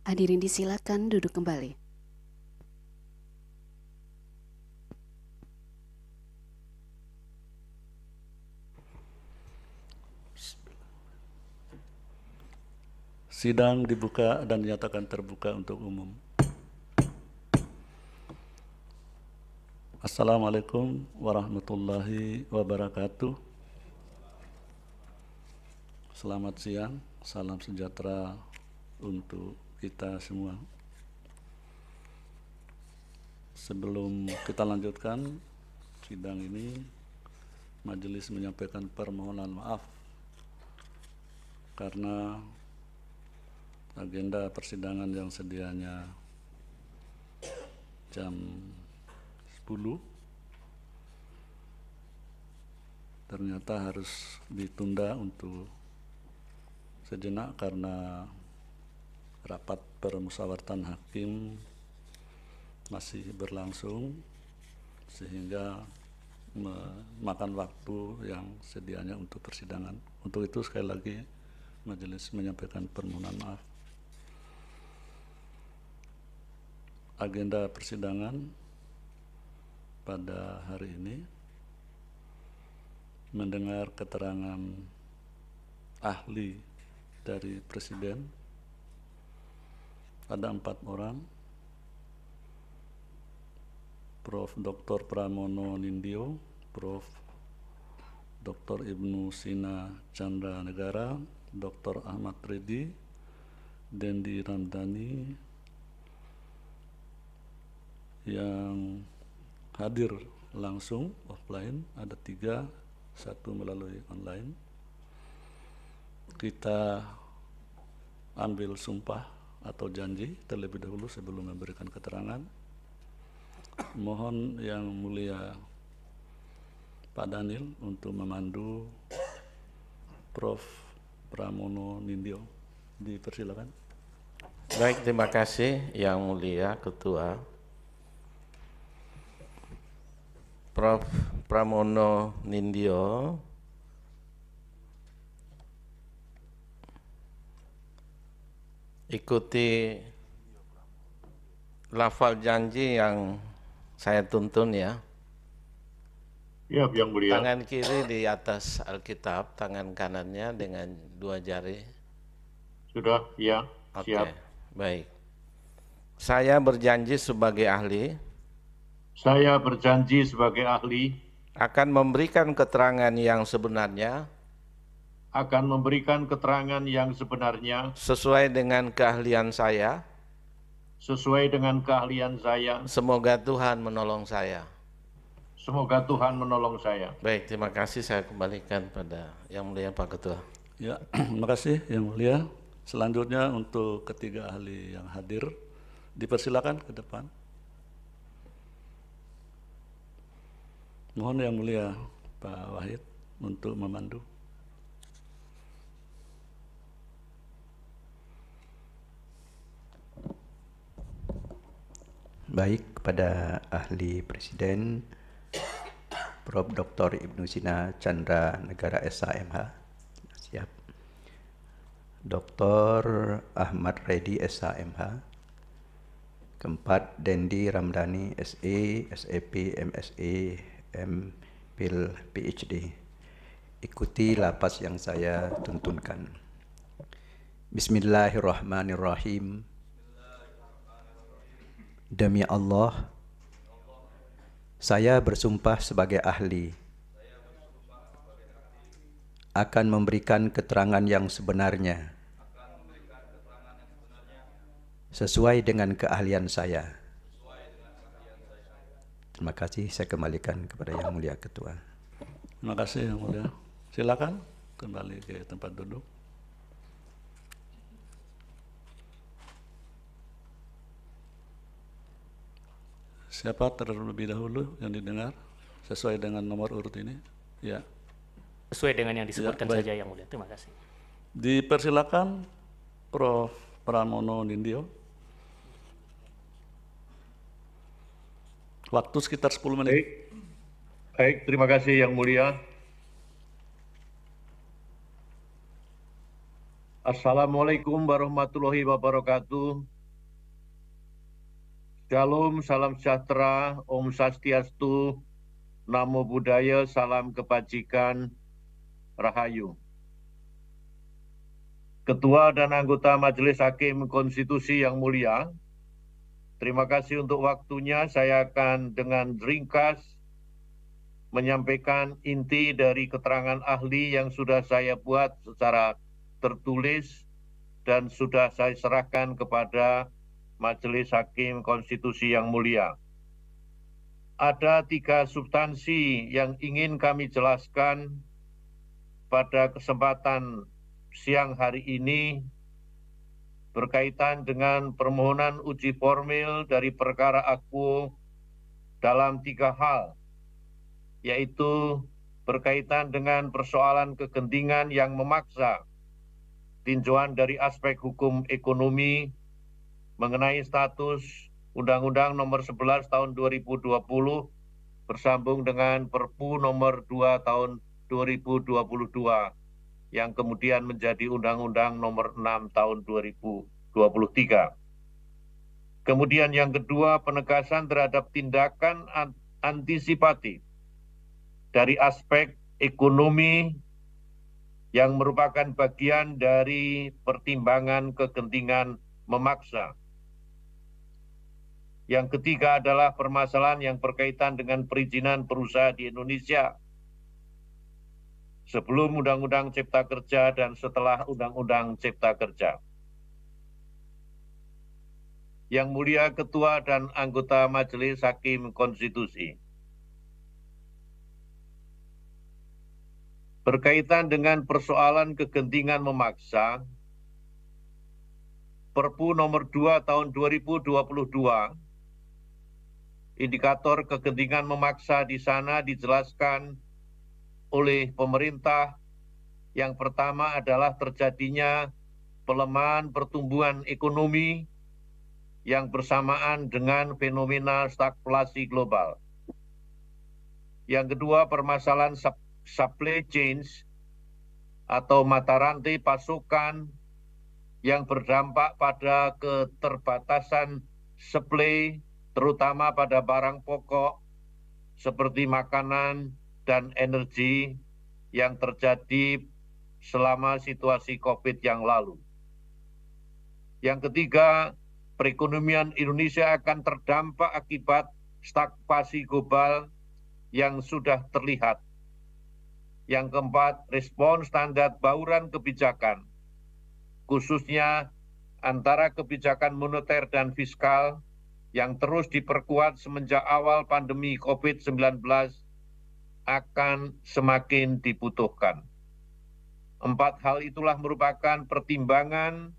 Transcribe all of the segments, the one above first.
Hadirin disilakan duduk kembali. Sidang dibuka dan dinyatakan terbuka untuk umum. Assalamualaikum warahmatullahi wabarakatuh. Selamat siang, salam sejahtera untuk kita semua. Sebelum kita lanjutkan sidang ini, majelis menyampaikan permohonan maaf karena agenda persidangan yang sedianya jam 10 ternyata harus ditunda untuk sejenak karena rapat permusyawaratan hakim masih berlangsung sehingga memakan waktu yang sedianya untuk persidangan. Untuk itu sekali lagi majelis menyampaikan permohonan maaf. Agenda persidangan pada hari ini mendengar keterangan ahli dari Presiden. Ada 4 orang, Prof. Dr. Pramono Nindyo, Prof. Dr. Ibnu Sina Chandra Negara, Dr. Ahmad Reddy, Dendi Ramdhani, yang hadir langsung offline ada 3, 1 melalui online. Kita ambil sumpah atau janji terlebih dahulu sebelum memberikan keterangan. Mohon yang mulia Pak Daniel untuk memandu Prof. Pramono Nindyo. Dipersilakan. Baik, terima kasih Yang Mulia Ketua. Prof. Pramono Nindyo ikuti lafal janji yang saya tuntun ya. Ya, Yang Mulia. Tangan kiri di atas Alkitab, tangan kanannya dengan 2 jari. Sudah, ya, Oke, siap. baik. Saya berjanji sebagai ahli Saya berjanji sebagai ahli akan memberikan keterangan yang sebenarnya akan memberikan keterangan yang sebenarnya sesuai dengan keahlian saya. sesuai dengan keahlian saya. Semoga Tuhan menolong saya. Semoga Tuhan menolong saya. Baik, terima kasih. Saya kembalikan pada Yang Mulia Pak Ketua. Ya, terima kasih Yang Mulia. Selanjutnya untuk ketiga ahli yang hadir, dipersilakan ke depan. Mohon Yang Mulia Pak Wahid untuk memandu. Baik, kepada ahli Presiden Prof. Dr. Ibnu Sina Chandra Negara SHMH, siap. Dr. Ahmad Reddy SHMH. Keempat, Dendi Ramdhani SE, SEP, MSE, MPhil, PhD. Ikuti lapas yang saya tuntunkan. Bismillahirrahmanirrahim. Demi Allah, saya bersumpah sebagai ahli akan memberikan keterangan yang sebenarnya sesuai dengan keahlian saya. Terima kasih, saya kembalikan kepada Yang Mulia Ketua. Terima kasih Yang Mulia. Silakan kembali ke tempat duduk. Siapa terlebih dahulu yang didengar sesuai dengan nomor urut ini? Ya. Sesuai dengan yang disebutkan Ya, saja Yang Mulia. Terima kasih. Dipersilakan Prof. Pramono Nindyo. Waktu sekitar 10 menit. Baik, terima kasih Yang Mulia. Assalamualaikum warahmatullahi wabarakatuh. Shalom, salam sejahtera, Om Swastiastu, Namo Buddhaya, salam kebajikan, Rahayu. Ketua dan anggota Majelis Hakim Konstitusi yang mulia, terima kasih untuk waktunya. Saya akan dengan ringkas menyampaikan inti dari keterangan ahli yang sudah saya buat secara tertulis dan sudah saya serahkan kepada Majelis Hakim Konstitusi yang mulia. Ada 3 substansi yang ingin kami jelaskan pada kesempatan siang hari ini berkaitan dengan permohonan uji formil dari perkara akuo dalam 3 hal, yaitu berkaitan dengan persoalan kegentingan yang memaksa, tinjauan dari aspek hukum ekonomi mengenai status Undang-Undang Nomor 11 Tahun 2020 bersambung dengan Perpu Nomor 2 Tahun 2022 yang kemudian menjadi Undang-Undang Nomor 6 Tahun 2023. Kemudian yang kedua, penegasan terhadap tindakan antisipatif dari aspek ekonomi yang merupakan bagian dari pertimbangan kegentingan memaksa. Yang ketiga adalah permasalahan yang berkaitan dengan perizinan perusahaan di Indonesia sebelum Undang-Undang Cipta Kerja dan setelah Undang-Undang Cipta Kerja. Yang mulia Ketua dan anggota Majelis Hakim Konstitusi, berkaitan dengan persoalan kegentingan memaksa, Perpu Nomor 2 Tahun 2022, indikator kegentingan memaksa di sana dijelaskan oleh pemerintah. Yang pertama adalah terjadinya pelemahan pertumbuhan ekonomi yang bersamaan dengan fenomena stagflasi global. Yang kedua, permasalahan supply chains atau mata rantai pasokan yang berdampak pada keterbatasan supply, terutama pada barang pokok seperti makanan dan energi yang terjadi selama situasi COVID yang lalu. Yang ketiga, perekonomian Indonesia akan terdampak akibat stagflasi global yang sudah terlihat. Yang keempat, respon standar bauran kebijakan, khususnya antara kebijakan moneter dan fiskal yang terus diperkuat semenjak awal pandemi COVID-19 akan semakin dibutuhkan. 4 hal itulah merupakan pertimbangan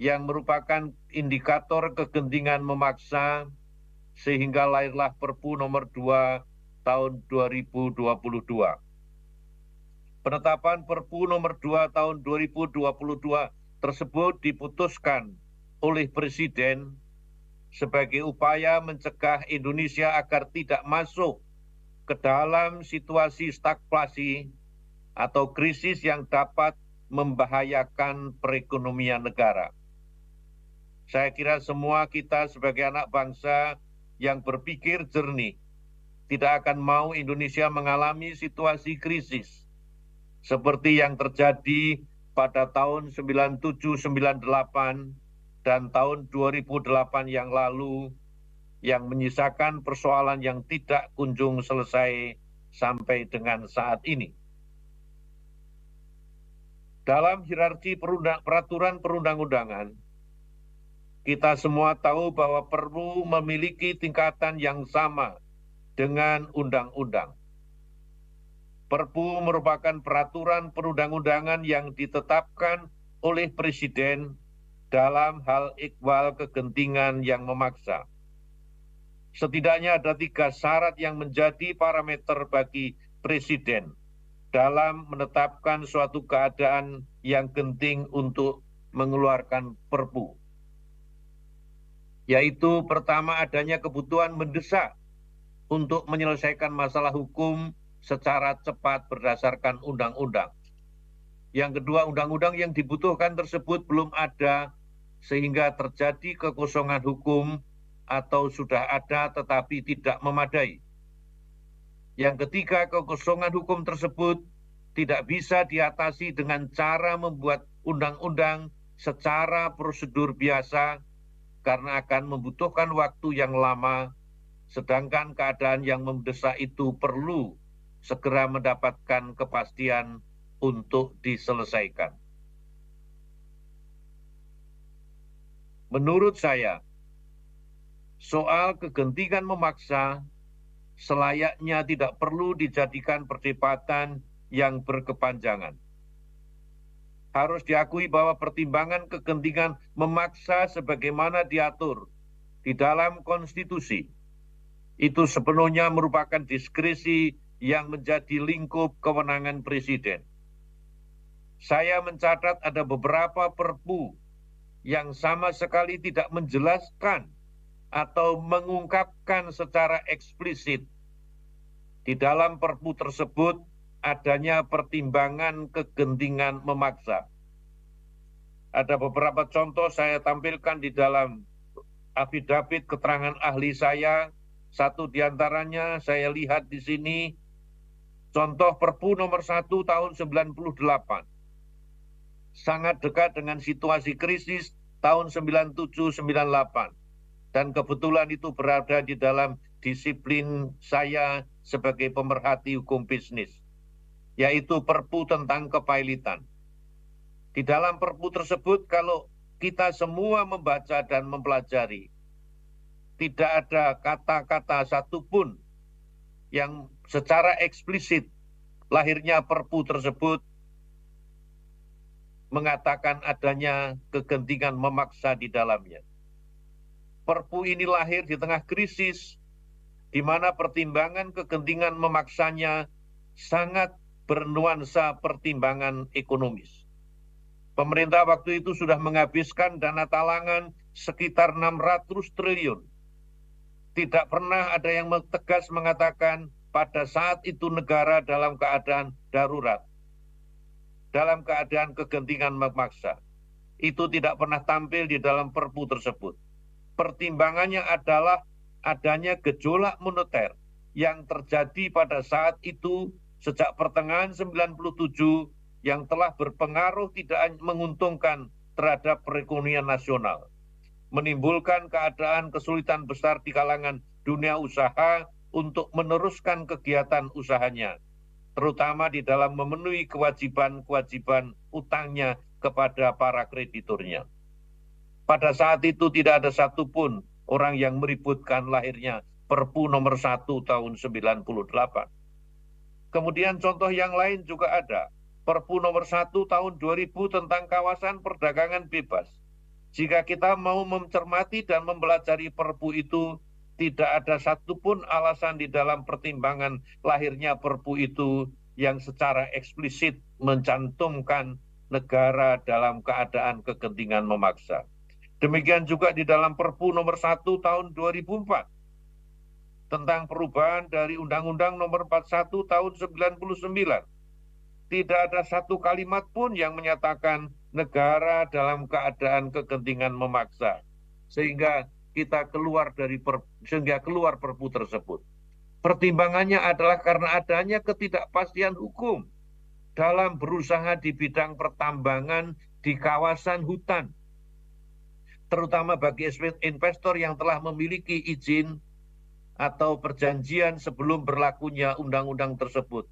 yang merupakan indikator kegentingan memaksa sehingga lahirlah Perpu Nomor 2 Tahun 2022. Penetapan Perpu Nomor 2 Tahun 2022 tersebut diputuskan oleh Presiden sebagai upaya mencegah Indonesia agar tidak masuk ke dalam situasi stagflasi atau krisis yang dapat membahayakan perekonomian negara. Saya kira semua kita sebagai anak bangsa yang berpikir jernih tidak akan mau Indonesia mengalami situasi krisis seperti yang terjadi pada tahun 97-98 dan tahun 2008 yang lalu, yang menyisakan persoalan yang tidak kunjung selesai sampai dengan saat ini. Dalam hierarki peraturan perundang-undangan, kita semua tahu bahwa perlu memiliki tingkatan yang sama dengan undang-undang. Perpu merupakan peraturan perundang-undangan yang ditetapkan oleh Presiden dalam hal ikhwal kegentingan yang memaksa. Setidaknya ada 3 syarat yang menjadi parameter bagi Presiden dalam menetapkan suatu keadaan yang genting untuk mengeluarkan Perpu. Yaitu pertama, adanya kebutuhan mendesak untuk menyelesaikan masalah hukum secara cepat berdasarkan undang-undang. Yang kedua, undang-undang yang dibutuhkan tersebut belum ada sehingga terjadi kekosongan hukum atau sudah ada tetapi tidak memadai. Yang ketiga, kekosongan hukum tersebut tidak bisa diatasi dengan cara membuat undang-undang secara prosedur biasa karena akan membutuhkan waktu yang lama, sedangkan keadaan yang mendesak itu perlu segera mendapatkan kepastian untuk diselesaikan. Menurut saya, soal kegentingan memaksa selayaknya tidak perlu dijadikan perdebatan yang berkepanjangan. Harus diakui bahwa pertimbangan kegentingan memaksa sebagaimana diatur di dalam konstitusi itu sepenuhnya merupakan diskresi yang menjadi lingkup kewenangan presiden. Saya mencatat ada beberapa perpu yang sama sekali tidak menjelaskan atau mengungkapkan secara eksplisit di dalam perpu tersebut adanya pertimbangan kegentingan memaksa. Ada beberapa contoh saya tampilkan di dalam afidavit keterangan ahli saya. Satu di antaranya saya lihat di sini, contoh Perpu nomor 1 tahun 98. Sangat dekat dengan situasi krisis tahun 97-98. Dan kebetulan itu berada di dalam disiplin saya sebagai pemerhati hukum bisnis, yaitu Perpu tentang kepailitan. Di dalam Perpu tersebut, kalau kita semua membaca dan mempelajari, tidak ada kata-kata satupun yang secara eksplisit lahirnya Perpu tersebut mengatakan adanya kegentingan memaksa di dalamnya. Perpu ini lahir di tengah krisis, di mana pertimbangan kegentingan memaksanya sangat bernuansa pertimbangan ekonomis. Pemerintah waktu itu sudah menghabiskan dana talangan sekitar 600 triliun. Tidak pernah ada yang tegas mengatakan pada saat itu negara dalam keadaan darurat, dalam keadaan kegentingan memaksa. Itu tidak pernah tampil di dalam Perpu tersebut. Pertimbangannya adalah adanya gejolak moneter yang terjadi pada saat itu sejak pertengahan 97 yang telah berpengaruh tidak menguntungkan terhadap perekonomian nasional, menimbulkan keadaan kesulitan besar di kalangan dunia usaha untuk meneruskan kegiatan usahanya, terutama di dalam memenuhi kewajiban-kewajiban utangnya kepada para krediturnya. Pada saat itu tidak ada satupun orang yang meributkan lahirnya Perpu nomor 1 tahun 98. Kemudian contoh yang lain juga ada. Perpu nomor 1 tahun 2000 tentang kawasan perdagangan bebas. Jika kita mau mencermati dan mempelajari Perpu itu, tidak ada satupun alasan di dalam pertimbangan lahirnya Perpu itu yang secara eksplisit mencantumkan negara dalam keadaan kegentingan memaksa. Demikian juga di dalam Perpu nomor 1 tahun 2004 tentang perubahan dari Undang-Undang nomor 41 tahun 99. Tidak ada satu kalimat pun yang menyatakan negara dalam keadaan kegentingan memaksa, sehingga keluar Perpu tersebut. Pertimbangannya adalah karena adanya ketidakpastian hukum dalam berusaha di bidang pertambangan di kawasan hutan, terutama bagi investor yang telah memiliki izin atau perjanjian sebelum berlakunya undang-undang tersebut,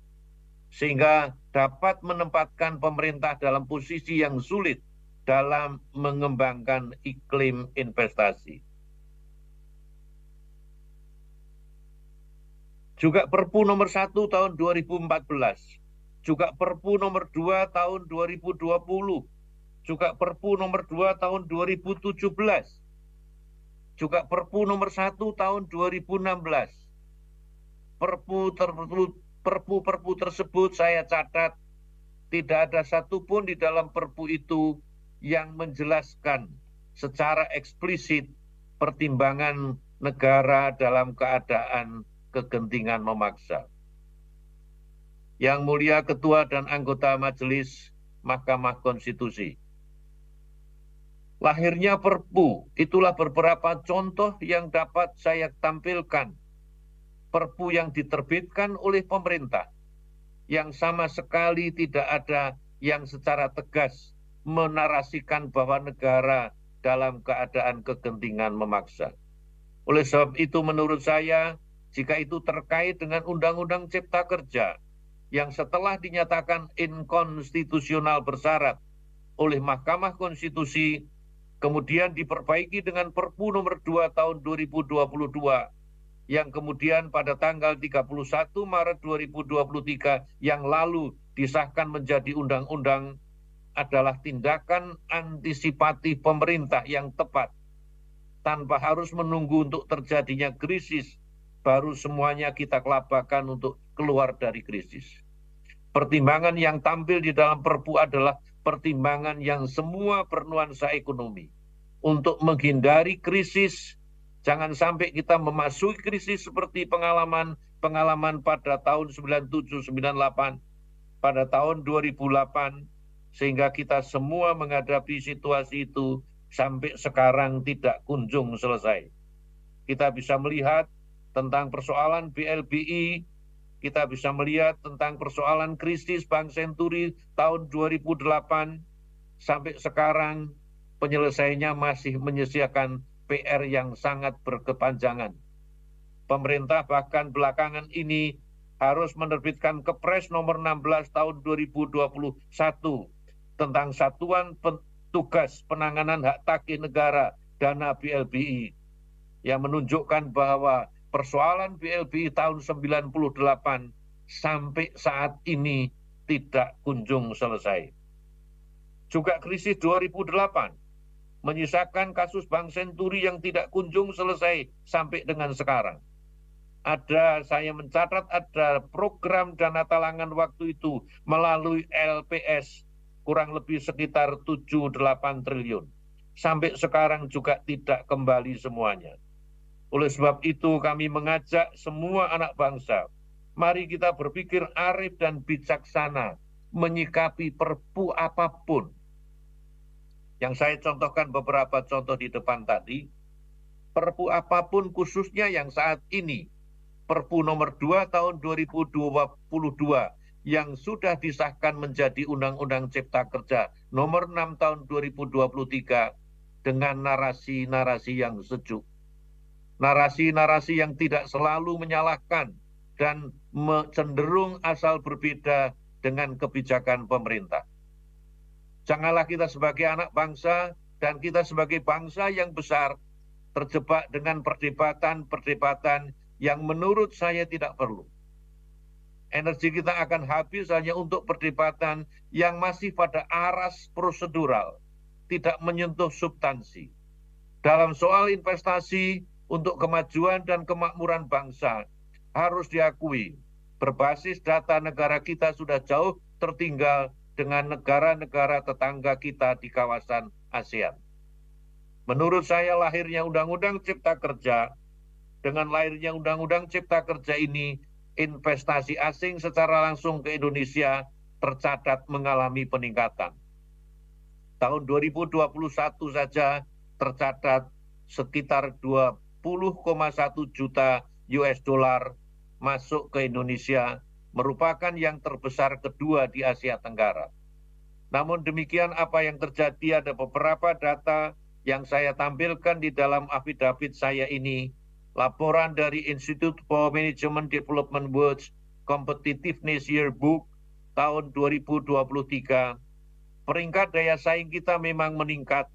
sehingga dapat menempatkan pemerintah dalam posisi yang sulit dalam mengembangkan iklim investasi. Juga Perpu nomor 1 tahun 2014, juga Perpu nomor 2 tahun 2020, juga Perpu nomor 2 tahun 2017, juga Perpu nomor 1 tahun 2016. Perpu-perpu tersebut saya catat tidak ada satupun di dalam Perpu itu yang menjelaskan secara eksplisit pertimbangan negara dalam keadaan kegentingan memaksa. Yang Mulia Ketua dan anggota Majelis Mahkamah Konstitusi, Lahirnya Perpu, itulah beberapa contoh yang dapat saya tampilkan. Perpu yang diterbitkan oleh pemerintah, yang sama sekali tidak ada yang secara tegas menarasikan bahwa negara dalam keadaan kegentingan memaksa. Oleh sebab itu menurut saya, jika itu terkait dengan Undang-Undang Cipta Kerja, yang setelah dinyatakan inkonstitusional bersyarat oleh Mahkamah Konstitusi, kemudian diperbaiki dengan Perpu nomor 2 tahun 2022, yang kemudian pada tanggal 31 Maret 2023 yang lalu disahkan menjadi undang-undang, adalah tindakan antisipatif pemerintah yang tepat. Tanpa harus menunggu untuk terjadinya krisis, baru semuanya kita kelabakan untuk keluar dari krisis. Pertimbangan yang tampil di dalam Perpu adalah pertimbangan yang semua bernuansa ekonomi. Untuk menghindari krisis, jangan sampai kita memasuki krisis seperti pengalaman pada tahun 97-98, pada tahun 2008, sehingga kita semua menghadapi situasi itu sampai sekarang tidak kunjung selesai. Kita bisa melihat tentang persoalan BLBI, kita bisa melihat tentang persoalan krisis Bank Senturi tahun 2008, sampai sekarang penyelesaiannya masih menyisakan PR yang sangat berkepanjangan. Pemerintah bahkan belakangan ini harus menerbitkan Kepres nomor 16 tahun 2021 tentang Satuan Tugas Penanganan Hak Tagih Negara dana BLBI, yang menunjukkan bahwa persoalan BLBI tahun 98 sampai saat ini tidak kunjung selesai. Juga krisis 2008 menyisakan kasus Bank Senturi yang tidak kunjung selesai sampai dengan sekarang. Saya mencatat ada program dana talangan waktu itu melalui LPS kurang lebih sekitar 7-8 triliun. Sampai sekarang juga tidak kembali semuanya. Oleh sebab itu kami mengajak semua anak bangsa, mari kita berpikir arif dan bijaksana menyikapi Perpu apapun. Yang saya contohkan beberapa contoh di depan tadi, Perpu apapun khususnya yang saat ini, Perpu nomor 2 tahun 2022 yang sudah disahkan menjadi Undang-Undang Cipta Kerja nomor 6 tahun 2023 dengan narasi-narasi yang sejuk. Narasi-narasi yang tidak selalu menyalahkan dan cenderung asal berbeda dengan kebijakan pemerintah. Janganlah kita sebagai anak bangsa dan kita sebagai bangsa yang besar terjebak dengan perdebatan-perdebatan yang menurut saya tidak perlu. Energi kita akan habis hanya untuk perdebatan yang masih pada aras prosedural, tidak menyentuh substansi. Dalam soal investasi untuk kemajuan dan kemakmuran bangsa, harus diakui, berbasis data negara kita sudah jauh tertinggal dengan negara-negara tetangga kita di kawasan ASEAN. Menurut saya lahirnya Undang-Undang Cipta Kerja, dengan lahirnya Undang-Undang Cipta Kerja ini, investasi asing secara langsung ke Indonesia tercatat mengalami peningkatan. Tahun 2021 saja tercatat sekitar 20,1 juta US$ masuk ke Indonesia, merupakan yang terbesar kedua di Asia Tenggara. Namun demikian apa yang terjadi, ada beberapa data yang saya tampilkan di dalam affidavit saya ini, laporan dari Institute for Management Development Watch Competitiveness Yearbook tahun 2023, peringkat daya saing kita memang meningkat,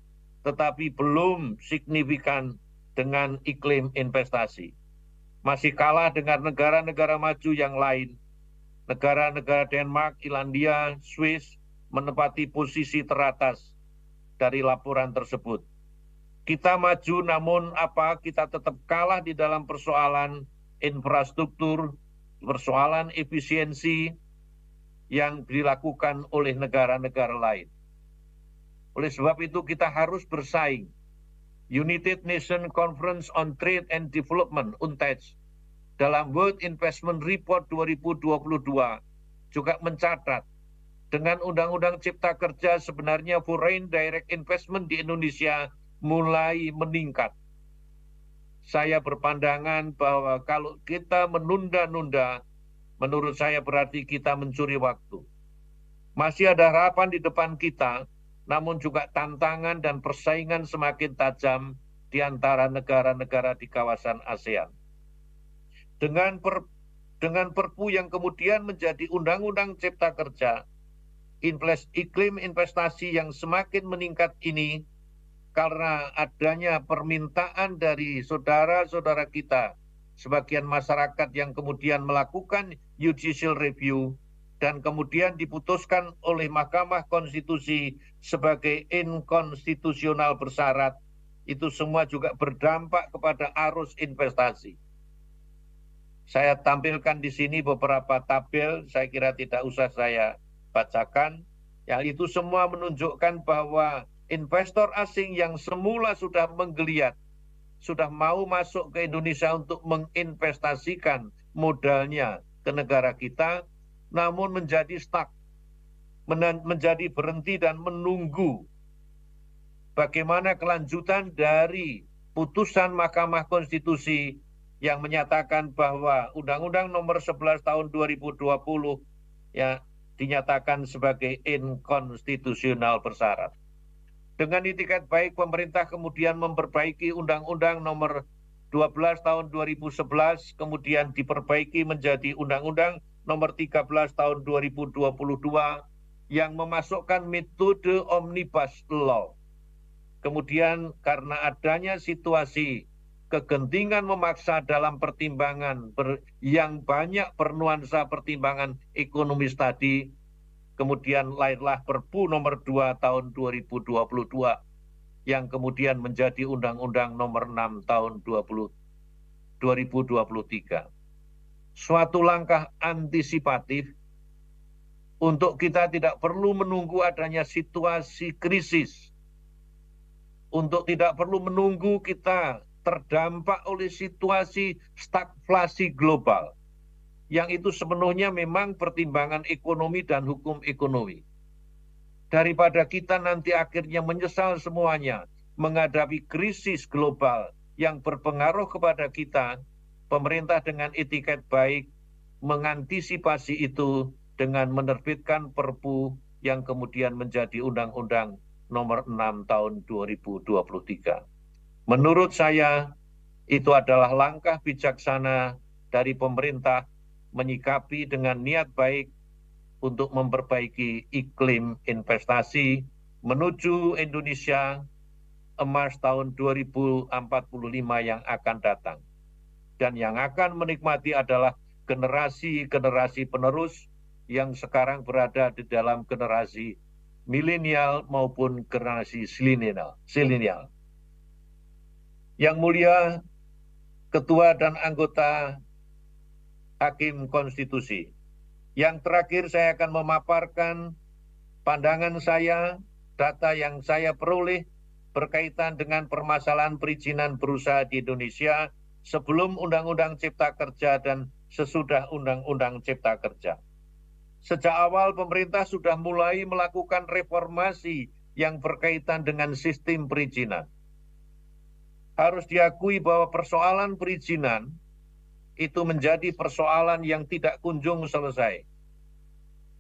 tetapi belum signifikan dengan iklim investasi. Masih kalah dengan negara-negara maju yang lain. Negara-negara Denmark, Irlandia, Swiss menempati posisi teratas dari laporan tersebut. Kita maju, namun kita tetap kalah di dalam persoalan infrastruktur, persoalan efisiensi yang dilakukan oleh negara-negara lain. Oleh sebab itu kita harus bersaing. United Nations Conference on Trade and Development, UNTAD, dalam World Investment Report 2022 juga mencatat dengan Undang-Undang Cipta Kerja sebenarnya foreign direct investment di Indonesia mulai meningkat. Saya berpandangan bahwa kalau kita menunda-nunda, menurut saya berarti kita mencuri waktu. Masih ada harapan di depan kita, namun juga tantangan dan persaingan semakin tajam di antara negara-negara di kawasan ASEAN. Dengan Perpu yang kemudian menjadi Undang-Undang Cipta Kerja, iklim investasi yang semakin meningkat ini karena adanya permintaan dari saudara-saudara kita, sebagian masyarakat yang kemudian melakukan judicial review dan kemudian diputuskan oleh Mahkamah Konstitusi sebagai inkonstitusional bersyarat, itu semua juga berdampak kepada arus investasi. Saya tampilkan di sini beberapa tabel, saya kira tidak usah saya bacakan. Yang itu semua menunjukkan bahwa investor asing yang semula sudah menggeliat, sudah mau masuk ke Indonesia untuk menginvestasikan modalnya ke negara kita, namun menjadi stuck, menjadi berhenti dan menunggu bagaimana kelanjutan dari putusan Mahkamah Konstitusi yang menyatakan bahwa Undang-Undang Nomor 11 Tahun 2020 ya dinyatakan sebagai inkonstitusional bersyarat. Dengan itikat baik, pemerintah kemudian memperbaiki Undang-Undang Nomor 12 Tahun 2011, kemudian diperbaiki menjadi Undang-Undang Nomor 13 Tahun 2022 yang memasukkan metode omnibus law. Kemudian karena adanya situasi kegentingan memaksa dalam pertimbangan yang banyak bernuansa pertimbangan ekonomis tadi, kemudian lahirlah Perpu Nomor 2 Tahun 2022 yang kemudian menjadi Undang-Undang Nomor 6 Tahun 2023. Suatu langkah antisipatif untuk kita tidak perlu menunggu adanya situasi krisis, untuk tidak perlu menunggu kita terdampak oleh situasi stagflasi global, yang itu sepenuhnya memang pertimbangan ekonomi dan hukum ekonomi. Daripada kita nanti akhirnya menyesal semuanya menghadapi krisis global yang berpengaruh kepada kita, pemerintah dengan etiket baik mengantisipasi itu dengan menerbitkan Perpu yang kemudian menjadi Undang-Undang Nomor 6 Tahun 2023. Menurut saya, itu adalah langkah bijaksana dari pemerintah menyikapi dengan niat baik untuk memperbaiki iklim investasi menuju Indonesia emas tahun 2045 yang akan datang. Dan yang akan menikmati adalah generasi-generasi penerus yang sekarang berada di dalam generasi milenial maupun generasi silenial. Yang mulia Ketua dan anggota Hakim Konstitusi. Yang terakhir saya akan memaparkan pandangan saya, data yang saya peroleh berkaitan dengan permasalahan perizinan berusaha di Indonesia sebelum Undang-Undang Cipta Kerja dan sesudah Undang-Undang Cipta Kerja. Sejak awal pemerintah sudah mulai melakukan reformasi yang berkaitan dengan sistem perizinan. Harus diakui bahwa persoalan perizinan itu menjadi persoalan yang tidak kunjung selesai.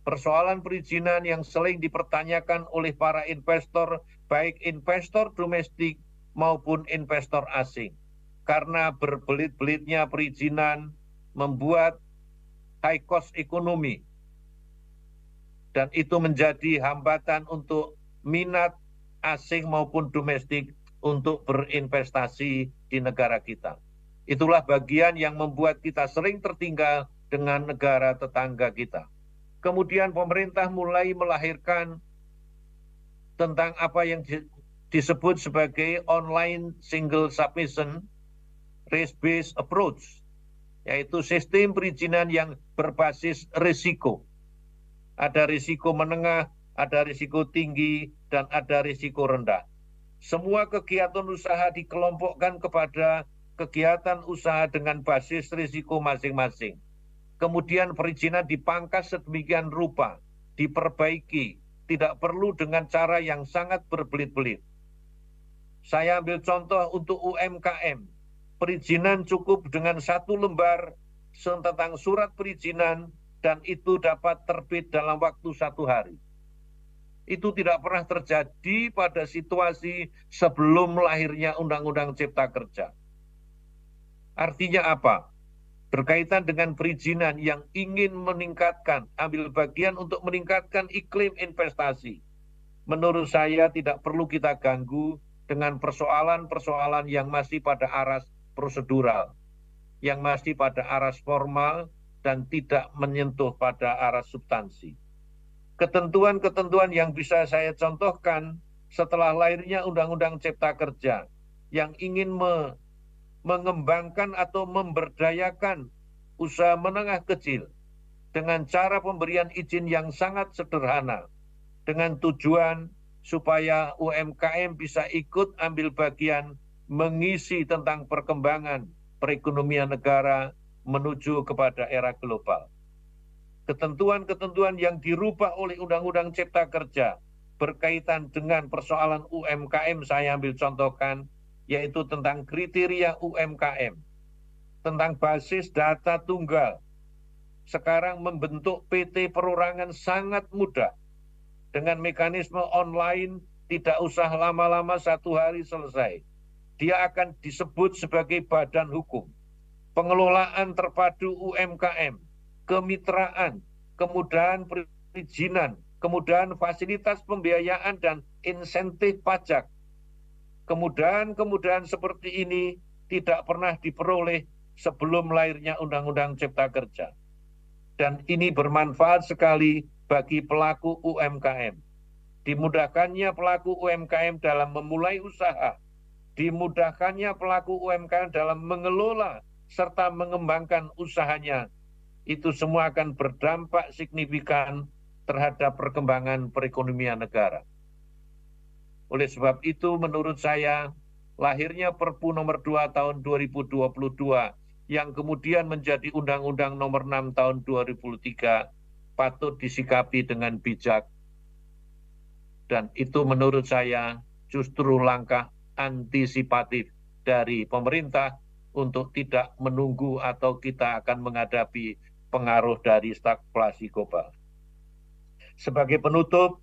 Persoalan perizinan yang sering dipertanyakan oleh para investor, baik investor domestik maupun investor asing. Karena berbelit-belitnya perizinan membuat high cost ekonomi. Dan itu menjadi hambatan untuk minat asing maupun domestik untuk berinvestasi di negara kita. Itulah bagian yang membuat kita sering tertinggal dengan negara tetangga kita. Kemudian pemerintah mulai melahirkan tentang apa yang disebut sebagai online single submission risk-based approach, yaitu sistem perizinan yang berbasis risiko. Ada risiko menengah, ada risiko tinggi, dan ada risiko rendah. Semua kegiatan usaha dikelompokkan kepada kegiatan usaha dengan basis risiko masing-masing. Kemudian perizinan dipangkas sedemikian rupa diperbaiki, tidak perlu dengan cara yang sangat berbelit-belit. Saya ambil contoh untuk UMKM, perizinan cukup dengan 1 lembar tentang surat perizinan dan itu dapat terbit dalam waktu 1 hari. Itu tidak pernah terjadi pada situasi sebelum lahirnya Undang-Undang Cipta Kerja. Artinya apa? Berkaitan dengan perizinan yang ingin meningkatkan, ambil bagian untuk meningkatkan iklim investasi. Menurut saya tidak perlu kita ganggu dengan persoalan-persoalan yang masih pada aras prosedural, yang masih pada aras formal dan tidak menyentuh pada aras substansi. Ketentuan-ketentuan yang bisa saya contohkan setelah lahirnya Undang-Undang Cipta Kerja yang ingin mengembangkan atau memberdayakan usaha menengah kecil dengan cara pemberian izin yang sangat sederhana, dengan tujuan supaya UMKM bisa ikut ambil bagian mengisi tentang perkembangan perekonomian negara menuju kepada era global. Ketentuan-ketentuan yang dirubah oleh Undang-Undang Cipta Kerja berkaitan dengan persoalan UMKM saya ambil contohkan, yaitu tentang kriteria UMKM, tentang basis data tunggal. Sekarang membentuk PT perorangan sangat mudah. Dengan mekanisme online, tidak usah lama-lama 1 hari selesai. Dia akan disebut sebagai badan hukum. Pengelolaan terpadu UMKM, kemitraan, kemudahan perizinan, kemudahan fasilitas pembiayaan dan insentif pajak. Kemudahan-kemudahan seperti ini tidak pernah diperoleh sebelum lahirnya Undang-Undang Cipta Kerja. Dan ini bermanfaat sekali bagi pelaku UMKM. Dimudahkannya pelaku UMKM dalam memulai usaha, dimudahkannya pelaku UMKM dalam mengelola serta mengembangkan usahanya. Itu semua akan berdampak signifikan terhadap perkembangan perekonomian negara. Oleh sebab itu menurut saya lahirnya Perpu nomor 2 tahun 2022 yang kemudian menjadi Undang-Undang nomor 6 tahun 2003 patut disikapi dengan bijak. Dan itu menurut saya justru langkah antisipatif dari pemerintah untuk tidak menunggu atau kita akan menghadapi pengaruh dari stagflasi global. Sebagai penutup,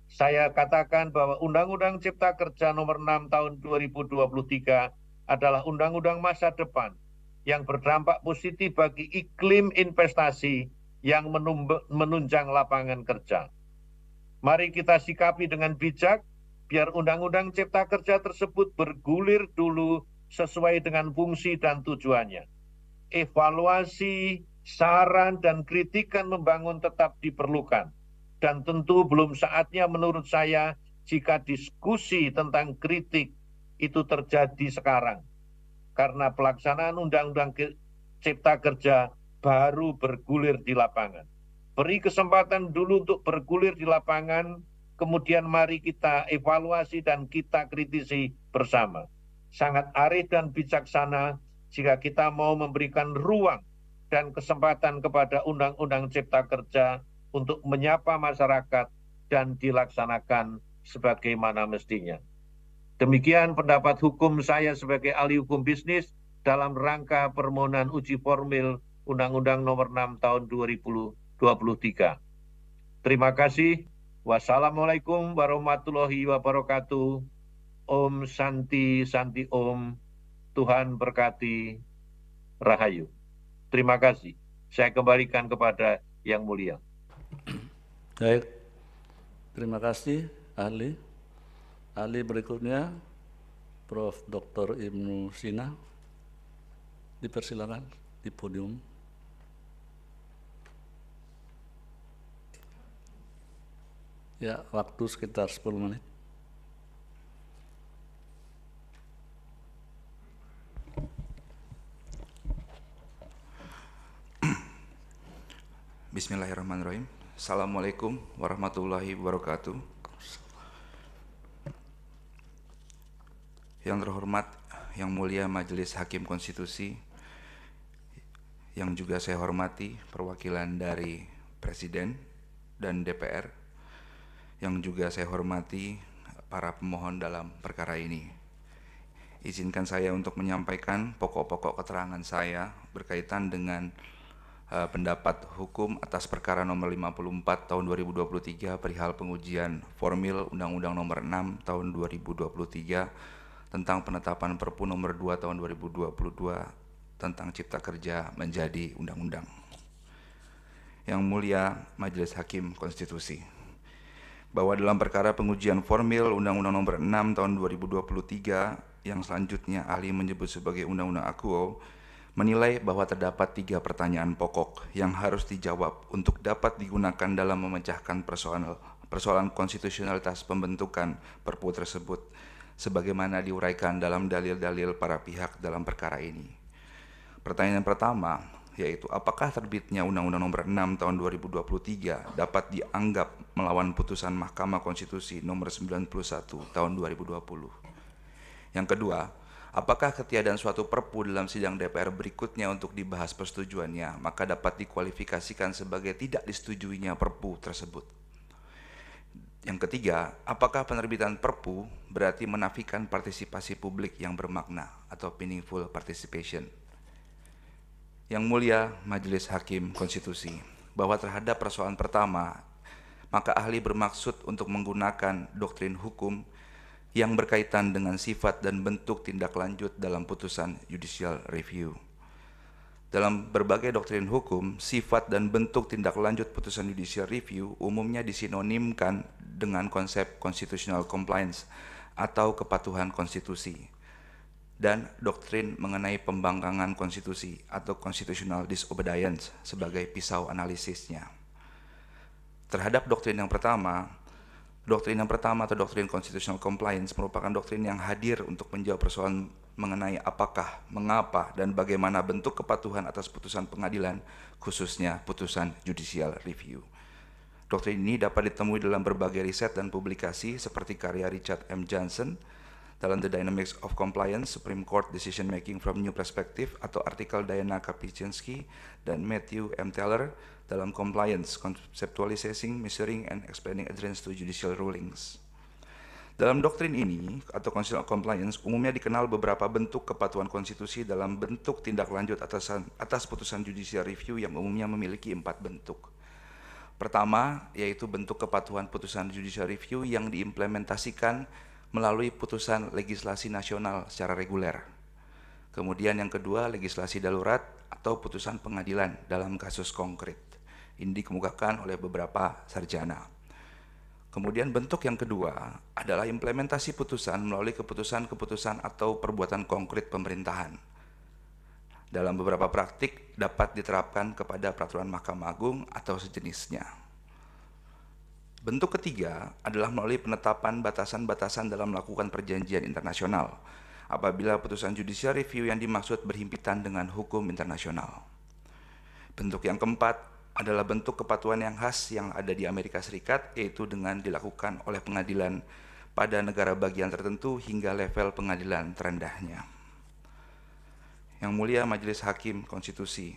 saya katakan bahwa Undang-Undang Cipta Kerja nomor 6 tahun 2023 adalah undang-undang masa depan yang berdampak positif bagi iklim investasi yang menunjang lapangan kerja. Mari kita sikapi dengan bijak, biar Undang-Undang Cipta Kerja tersebut bergulir dulu sesuai dengan fungsi dan tujuannya. Evaluasi, saran, dan kritikan membangun tetap diperlukan. Dan tentu belum saatnya menurut saya jika diskusi tentang kritik itu terjadi sekarang. Karena pelaksanaan Undang-Undang Cipta Kerja baru bergulir di lapangan. Beri kesempatan dulu untuk bergulir di lapangan, kemudian mari kita evaluasi dan kita kritisi bersama. Sangat arif dan bijaksana jika kita mau memberikan ruang dan kesempatan kepada Undang-Undang Cipta Kerja untuk menyapa masyarakat dan dilaksanakan sebagaimana mestinya. Demikian pendapat hukum saya sebagai ahli hukum bisnis dalam rangka permohonan uji formil Undang-Undang nomor 6 tahun 2023. Terima kasih. Wassalamualaikum warahmatullahi wabarakatuh. Om Santi Santi Om. Tuhan berkati. Rahayu. Terima kasih. Saya kembalikan kepada Yang Mulia. Baik. Terima kasih ahli. Ahli berikutnya Prof. Dr. Ibnu Sina. Dipersilakan di podium. Ya, waktu sekitar 10 menit. Bismillahirrahmanirrahim. Assalamualaikum warahmatullahi wabarakatuh. Yang terhormat, yang mulia Majelis Hakim Konstitusi, yang juga saya hormati perwakilan dari Presiden, dan DPR, yang juga saya hormati para pemohon dalam perkara ini. Izinkan saya untuk menyampaikan pokok-pokok keterangan saya berkaitan dengan pendapat hukum atas perkara nomor 54 tahun 2023 perihal pengujian formil Undang-Undang nomor 6 tahun 2023 tentang penetapan Perpu nomor 2 tahun 2022 tentang Cipta Kerja menjadi undang-undang. Yang mulia Majelis Hakim Konstitusi, bahwa dalam perkara pengujian formil Undang-Undang nomor 6 tahun 2023 yang selanjutnya ahli menyebut sebagai Undang-Undang AKUO, menilai bahwa terdapat 3 pertanyaan pokok yang harus dijawab untuk dapat digunakan dalam memecahkan persoalan konstitusionalitas pembentukan Perpu tersebut, sebagaimana diuraikan dalam dalil-dalil para pihak dalam perkara ini. Pertanyaan pertama, yaitu apakah terbitnya Undang-Undang nomor 6 tahun 2023 dapat dianggap melawan putusan Mahkamah Konstitusi nomor 91 tahun 2020. Yang kedua, apakah ketiadaan suatu perpu dalam sidang DPR berikutnya untuk dibahas persetujuannya, maka dapat dikualifikasikan sebagai tidak disetujuinya perpu tersebut. Yang ketiga, apakah penerbitan perpu berarti menafikan partisipasi publik yang bermakna atau meaningful participation. Yang mulia Majelis Hakim Konstitusi, bahwa terhadap persoalan pertama, maka ahli bermaksud untuk menggunakan doktrin hukum yang berkaitan dengan sifat dan bentuk tindak lanjut dalam putusan judicial review. Dalam berbagai doktrin hukum, sifat dan bentuk tindak lanjut putusan judicial review umumnya disinonimkan dengan konsep constitutional compliance atau kepatuhan konstitusi, dan doktrin mengenai pembangkangan konstitusi atau constitutional disobedience sebagai pisau analisisnya. Terhadap doktrin yang pertama atau doktrin constitutional compliance merupakan doktrin yang hadir untuk menjawab persoalan mengenai apakah, mengapa, dan bagaimana bentuk kepatuhan atas putusan pengadilan, khususnya putusan judicial review. Doktrin ini dapat ditemui dalam berbagai riset dan publikasi seperti karya Richard M. Johnson dalam The Dynamics of Compliance, Supreme Court Decision Making from New Perspective, atau artikel Diana Kapuscinski dan Matthew M. Teller dalam Compliance, Conceptualizing, Measuring, and Explaining Adherence to Judicial Rulings. Dalam doktrin ini, atau constitutional compliance, umumnya dikenal beberapa bentuk kepatuhan konstitusi dalam bentuk tindak lanjut atas putusan judicial review yang umumnya memiliki 4 bentuk. Pertama, yaitu bentuk kepatuhan putusan judicial review yang diimplementasikan melalui putusan legislasi nasional secara reguler. Kemudian yang kedua, legislasi darurat atau putusan pengadilan dalam kasus konkret. Ini dikemukakan oleh beberapa sarjana. Kemudian bentuk yang kedua adalah implementasi putusan melalui keputusan-keputusan atau perbuatan konkret pemerintahan. Dalam beberapa praktik dapat diterapkan kepada peraturan Mahkamah Agung atau sejenisnya. Bentuk ketiga adalah melalui penetapan batasan-batasan dalam melakukan perjanjian internasional apabila putusan judicial review yang dimaksud berhimpitan dengan hukum internasional. Bentuk yang keempat adalah bentuk kepatuhan yang khas yang ada di Amerika Serikat, yaitu dengan dilakukan oleh pengadilan pada negara bagian tertentu hingga level pengadilan terendahnya. Yang mulia Majelis Hakim Konstitusi,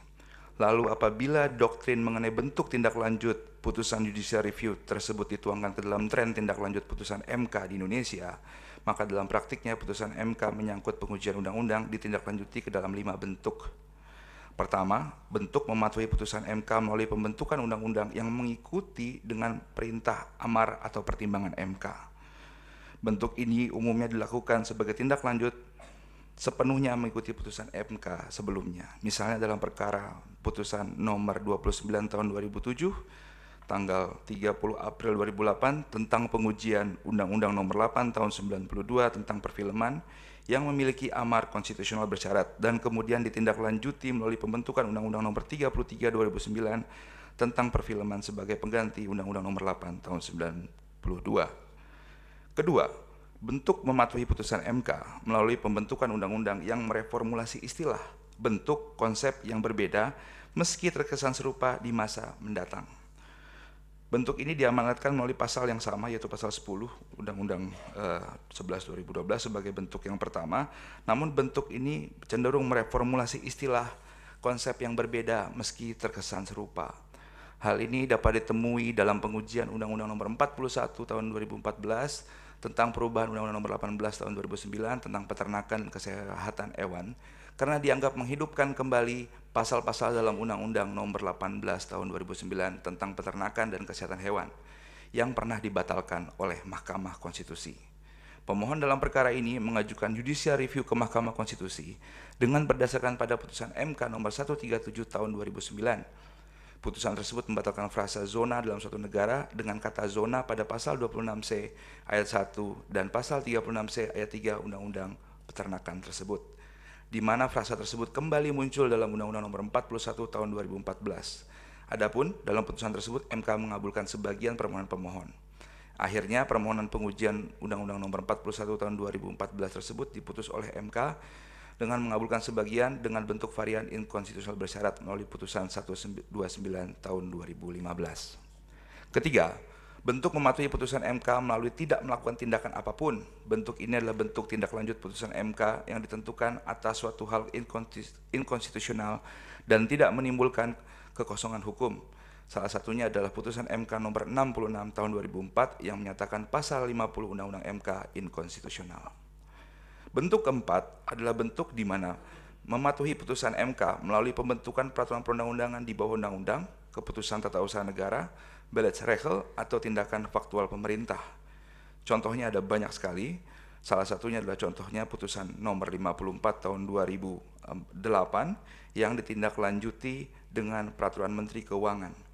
lalu apabila doktrin mengenai bentuk tindak lanjut putusan judicial review tersebut dituangkan ke dalam tren tindak lanjut putusan MK di Indonesia, maka dalam praktiknya putusan MK menyangkut pengujian undang-undang ditindaklanjuti ke dalam 5 bentuk. Pertama, bentuk mematuhi putusan MK melalui pembentukan undang-undang yang mengikuti dengan perintah amar atau pertimbangan MK. Bentuk ini umumnya dilakukan sebagai tindak lanjut sepenuhnya mengikuti putusan MK sebelumnya. Misalnya dalam perkara putusan nomor 29 tahun 2007, tanggal 30 April 2008 tentang pengujian Undang-Undang nomor 8 tahun 92 tentang perfilman yang memiliki amar konstitusional bersyarat dan kemudian ditindaklanjuti melalui pembentukan Undang-Undang nomor 33 2009 tentang perfilman sebagai pengganti Undang-Undang nomor 8 tahun 92. Kedua, bentuk mematuhi putusan MK melalui pembentukan undang-undang yang mereformulasi istilah, bentuk, konsep yang berbeda meski terkesan serupa di masa mendatang. Bentuk ini diamanatkan melalui pasal yang sama, yaitu pasal 10 Undang-Undang 11 2012 sebagai bentuk yang pertama, namun bentuk ini cenderung mereformulasi istilah, konsep yang berbeda meski terkesan serupa. Hal ini dapat ditemui dalam pengujian Undang-Undang Nomor 41 Tahun 2014 tentang perubahan Undang-Undang Nomor 18 Tahun 2009 tentang peternakan dan kesehatan hewan, karena dianggap menghidupkan kembali pasal-pasal dalam Undang-Undang Nomor 18 Tahun 2009 tentang peternakan dan kesehatan hewan yang pernah dibatalkan oleh Mahkamah Konstitusi. Pemohon dalam perkara ini mengajukan judicial review ke Mahkamah Konstitusi dengan berdasarkan pada putusan MK Nomor 137 Tahun 2009. Putusan tersebut membatalkan frasa zona dalam suatu negara dengan kata zona pada pasal 26C ayat 1 dan pasal 36C ayat 3 Undang-Undang Peternakan tersebut, di mana frasa tersebut kembali muncul dalam Undang-Undang Nomor 41 Tahun 2014. Adapun dalam putusan tersebut MK mengabulkan sebagian permohonan pemohon. Akhirnya permohonan pengujian Undang-Undang Nomor 41 Tahun 2014 tersebut diputus oleh MK dengan mengabulkan sebagian dengan bentuk varian inkonstitusional bersyarat melalui putusan 129 tahun 2015. Ketiga, bentuk mematuhi putusan MK melalui tidak melakukan tindakan apapun. Bentuk ini adalah bentuk tindak lanjut putusan MK yang ditentukan atas suatu hal inkonstitusional dan tidak menimbulkan kekosongan hukum. Salah satunya adalah putusan MK nomor 66 tahun 2004 yang menyatakan pasal 50 Undang-Undang MK inkonstitusional. Bentuk keempat adalah bentuk di mana mematuhi putusan MK melalui pembentukan peraturan perundang-undangan di bawah undang-undang, keputusan tata usaha negara, Beleitsregel atau tindakan faktual pemerintah. Contohnya ada banyak sekali. Salah satunya adalah contohnya putusan nomor 54 tahun 2008 yang ditindaklanjuti dengan peraturan Menteri Keuangan.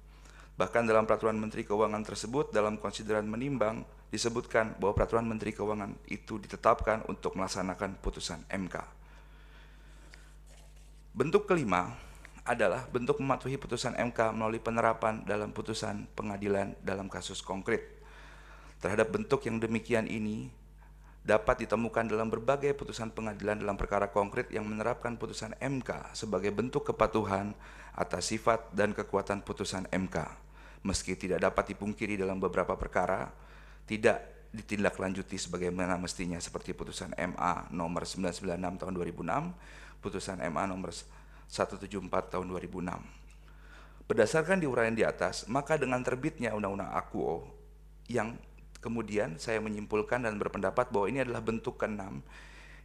Bahkan dalam peraturan Menteri Keuangan tersebut, dalam konsideran menimbang, disebutkan bahwa peraturan Menteri Keuangan itu ditetapkan untuk melaksanakan putusan MK. Bentuk kelima adalah bentuk mematuhi putusan MK melalui penerapan dalam putusan pengadilan dalam kasus konkret. Terhadap bentuk yang demikian ini dapat ditemukan dalam berbagai putusan pengadilan dalam perkara konkret yang menerapkan putusan MK sebagai bentuk kepatuhan atas sifat dan kekuatan putusan MK. Meski tidak dapat dipungkiri dalam beberapa perkara, tidak ditindaklanjuti sebagaimana mestinya seperti putusan MA nomor 996 tahun 2006, putusan MA nomor 174 tahun 2006. Berdasarkan diuraian di atas, maka dengan terbitnya Undang-Undang AKUO, yang kemudian saya menyimpulkan dan berpendapat bahwa ini adalah bentuk ke-6,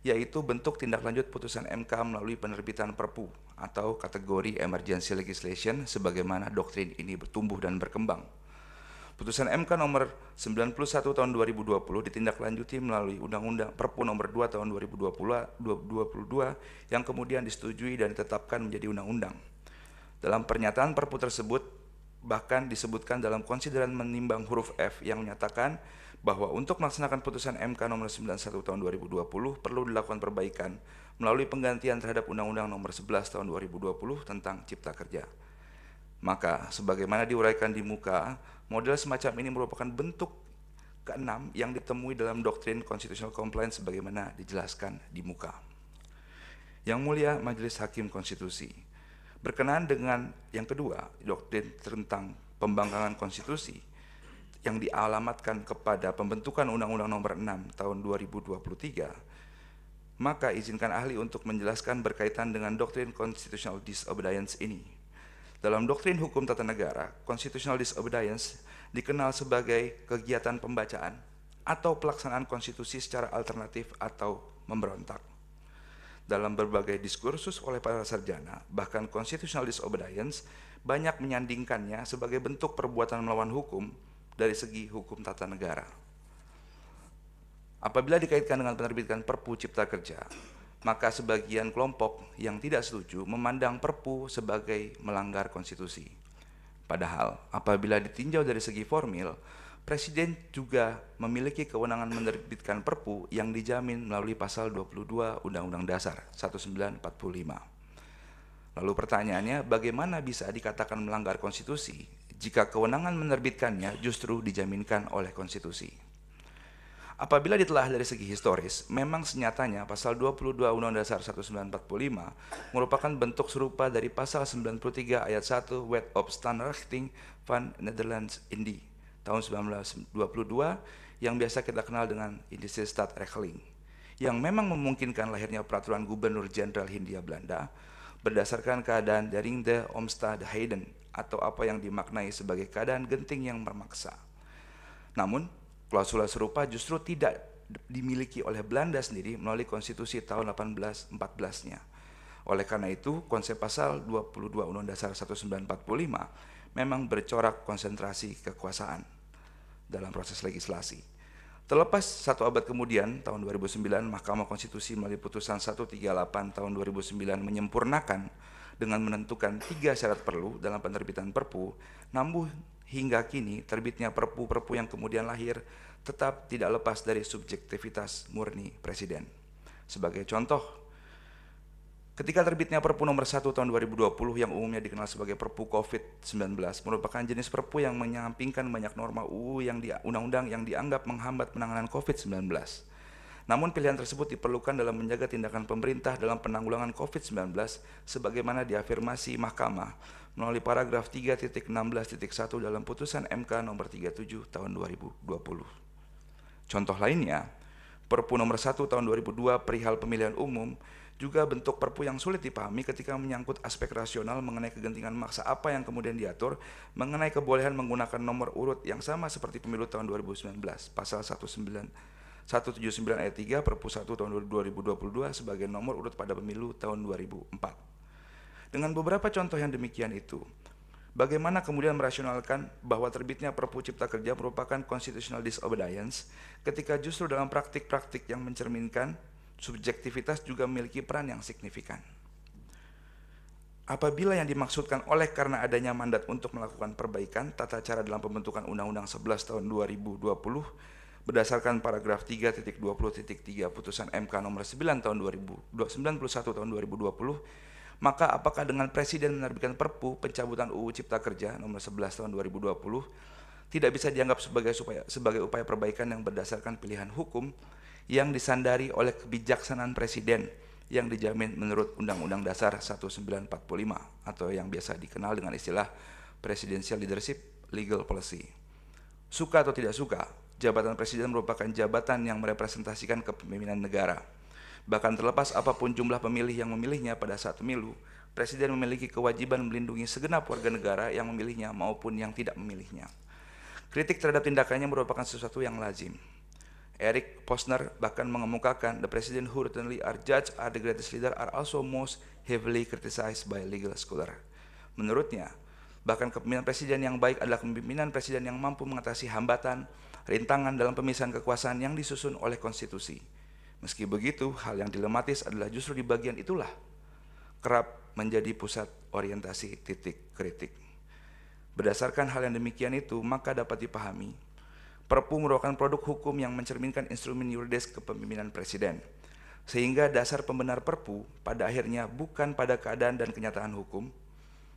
yaitu bentuk tindak lanjut putusan MK melalui penerbitan Perpu atau kategori emergency legislation sebagaimana doktrin ini bertumbuh dan berkembang. Putusan MK nomor 91 tahun 2020 ditindaklanjuti melalui Undang-Undang Perpu nomor 2 tahun 2022 yang kemudian disetujui dan ditetapkan menjadi undang-undang. Dalam pernyataan Perpu tersebut bahkan disebutkan dalam konsideran menimbang huruf F yang menyatakan bahwa untuk melaksanakan putusan MK nomor 91 tahun 2020 perlu dilakukan perbaikan melalui penggantian terhadap Undang-Undang nomor 11 tahun 2020 tentang Cipta Kerja. Maka sebagaimana diuraikan di muka, model semacam ini merupakan bentuk ke-6 yang ditemui dalam doktrin constitutional compliance sebagaimana dijelaskan di muka. Yang mulia Majelis Hakim Konstitusi, berkenaan dengan yang kedua, doktrin tentang pembangkangan konstitusi yang dialamatkan kepada pembentukan Undang-Undang Nomor 6 Tahun 2023, maka izinkan ahli untuk menjelaskan berkaitan dengan doktrin constitutional disobedience ini. Dalam doktrin hukum tata negara, constitutional disobedience dikenal sebagai kegiatan pembacaan atau pelaksanaan konstitusi secara alternatif atau memberontak. Dalam berbagai diskursus oleh para sarjana, bahkan constitutional disobedience banyak menyandingkannya sebagai bentuk perbuatan melawan hukum dari segi hukum tata negara. Apabila dikaitkan dengan penerbitan Perpu Cipta Kerja, maka sebagian kelompok yang tidak setuju memandang Perpu sebagai melanggar konstitusi. Padahal apabila ditinjau dari segi formil, Presiden juga memiliki kewenangan menerbitkan Perpu yang dijamin melalui pasal 22 Undang-Undang Dasar 1945. Lalu pertanyaannya, bagaimana bisa dikatakan melanggar konstitusi jika kewenangan menerbitkannya justru dijaminkan oleh konstitusi? Apabila ditelaah dari segi historis, memang senyatanya pasal 22 Undang-Undang Dasar 1945 merupakan bentuk serupa dari pasal 93 ayat 1 Wet op Standrechtting van Nederlands Indie tahun 1922 yang biasa kita kenal dengan Indische Staatregeling, yang memang memungkinkan lahirnya peraturan Gubernur Jenderal Hindia Belanda berdasarkan keadaan dringende omstandigheden atau apa yang dimaknai sebagai keadaan genting yang memaksa. Namun, klausula serupa justru tidak dimiliki oleh Belanda sendiri melalui konstitusi tahun 1814-nya. Oleh karena itu, konsep pasal 22 Undang-Undang Dasar 1945 memang bercorak konsentrasi kekuasaan dalam proses legislasi. Terlepas 1 abad kemudian, tahun 2009, Mahkamah Konstitusi melalui putusan 138 tahun 2009 menyempurnakan dengan menentukan 3 syarat perlu dalam penerbitan Perpu, namun hingga kini terbitnya Perpu-Perpu yang kemudian lahir tetap tidak lepas dari subjektivitas murni Presiden. Sebagai contoh, ketika terbitnya Perpu nomor 1 tahun 2020 yang umumnya dikenal sebagai Perpu COVID-19 merupakan jenis Perpu yang menyampingkan banyak norma UU yang undang-undang yang dianggap menghambat penanganan COVID-19. Namun pilihan tersebut diperlukan dalam menjaga tindakan pemerintah dalam penanggulangan COVID-19 sebagaimana diafirmasi Mahkamah melalui paragraf 3.16.1 dalam putusan MK nomor 37 tahun 2020. Contoh lainnya, Perpu nomor 1 tahun 2002 perihal pemilihan umum juga bentuk Perpu yang sulit dipahami ketika menyangkut aspek rasional mengenai kegentingan maksa apa yang kemudian diatur mengenai kebolehan menggunakan nomor urut yang sama seperti pemilu tahun 2019, pasal 179 ayat 3 Perpu 1 tahun 2022 sebagai nomor urut pada pemilu tahun 2004. Dengan beberapa contoh yang demikian itu, bagaimana kemudian merasionalkan bahwa terbitnya Perpu Cipta Kerja merupakan constitutional disobedience ketika justru dalam praktik-praktik yang mencerminkan subjektivitas juga memiliki peran yang signifikan. Apabila yang dimaksudkan oleh karena adanya mandat untuk melakukan perbaikan tata cara dalam pembentukan Undang-Undang 11 tahun 2020 berdasarkan paragraf 3.20.3 putusan MK nomor 9 tahun 91 tahun 2020, maka apakah dengan Presiden menerbitkan Perpu pencabutan UU Cipta Kerja nomor 11 tahun 2020 tidak bisa dianggap sebagai upaya perbaikan yang berdasarkan pilihan hukum yang disandari oleh kebijaksanaan Presiden yang dijamin menurut Undang-Undang Dasar 1945 atau yang biasa dikenal dengan istilah Presidential Leadership Legal Policy. Suka atau tidak suka, jabatan Presiden merupakan jabatan yang merepresentasikan kepemimpinan negara. Bahkan terlepas apapun jumlah pemilih yang memilihnya pada saat pemilu, Presiden memiliki kewajiban melindungi segenap warga negara yang memilihnya maupun yang tidak memilihnya. Kritik terhadap tindakannya merupakan sesuatu yang lazim. Eric Posner bahkan mengemukakan the president who routinely are judged are the greatest leader are also most heavily criticized by legal scholar. Menurutnya, bahkan kepemimpinan presiden yang baik adalah kepemimpinan presiden yang mampu mengatasi hambatan, rintangan dalam pemisahan kekuasaan yang disusun oleh konstitusi. Meski begitu, hal yang dilematis adalah justru di bagian itulah kerap menjadi pusat orientasi titik kritik. Berdasarkan hal yang demikian itu, maka dapat dipahami Perpu merupakan produk hukum yang mencerminkan instrumen yuridis kepemimpinan Presiden, sehingga dasar pembenar Perpu pada akhirnya bukan pada keadaan dan kenyataan hukum,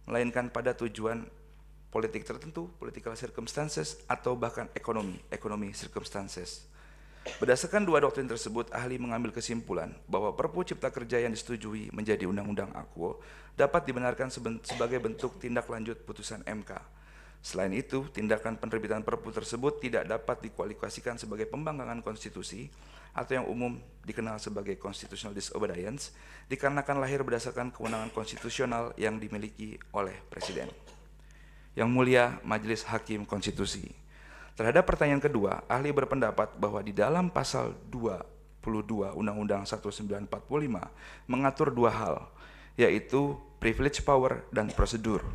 melainkan pada tujuan politik tertentu, political circumstances, atau bahkan economy circumstances. Berdasarkan dua doktrin tersebut, ahli mengambil kesimpulan bahwa Perpu Cipta Kerja yang disetujui menjadi undang-undang akuo dapat dibenarkan sebagai bentuk tindak lanjut putusan MK. Selain itu, tindakan penerbitan Perpu tersebut tidak dapat dikualifikasikan sebagai pembangkangan konstitusi atau yang umum dikenal sebagai constitutional disobedience dikarenakan lahir berdasarkan kewenangan konstitusional yang dimiliki oleh Presiden. Yang Mulia Majelis Hakim Konstitusi. Terhadap pertanyaan kedua, ahli berpendapat bahwa di dalam pasal 22 Undang-Undang 1945 mengatur dua hal, yaitu privilege power dan prosedur.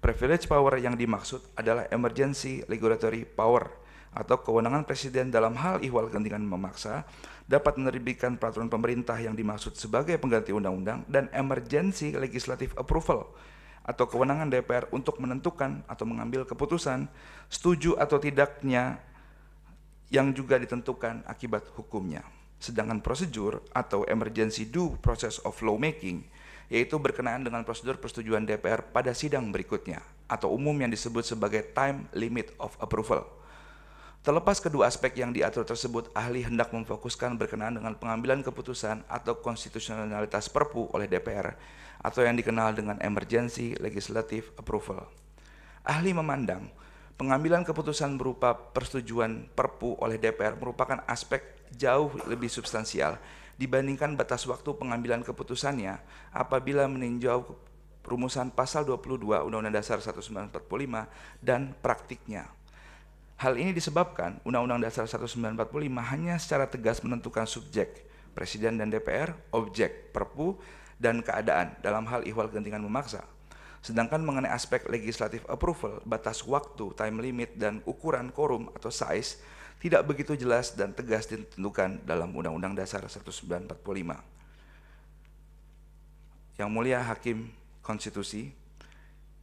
Privilege power yang dimaksud adalah emergency regulatory power atau kewenangan Presiden dalam hal ihwal kegentingan memaksa dapat menerbitkan peraturan pemerintah yang dimaksud sebagai pengganti undang-undang, dan emergency legislative approval atau kewenangan DPR untuk menentukan atau mengambil keputusan setuju atau tidaknya yang juga ditentukan akibat hukumnya. Sedangkan prosedur atau emergency due process of lawmaking yaitu berkenaan dengan prosedur persetujuan DPR pada sidang berikutnya atau umum yang disebut sebagai time limit of approval. Terlepas kedua aspek yang diatur tersebut, ahli hendak memfokuskan berkenaan dengan pengambilan keputusan atau konstitusionalitas Perpu oleh DPR atau yang dikenal dengan emergency legislative approval. Ahli memandang pengambilan keputusan berupa persetujuan Perpu oleh DPR merupakan aspek jauh lebih substansial dibandingkan batas waktu pengambilan keputusannya apabila meninjau rumusan pasal 22 Undang-Undang Dasar 1945 dan praktiknya. Hal ini disebabkan Undang-Undang Dasar 1945 hanya secara tegas menentukan subjek, Presiden dan DPR, objek, Perpu, dan keadaan dalam hal ihwal kegentingan memaksa. Sedangkan mengenai aspek legislative approval, batas waktu, time limit, dan ukuran quorum atau size tidak begitu jelas dan tegas ditentukan dalam Undang-Undang Dasar 1945. Yang Mulia Hakim Konstitusi,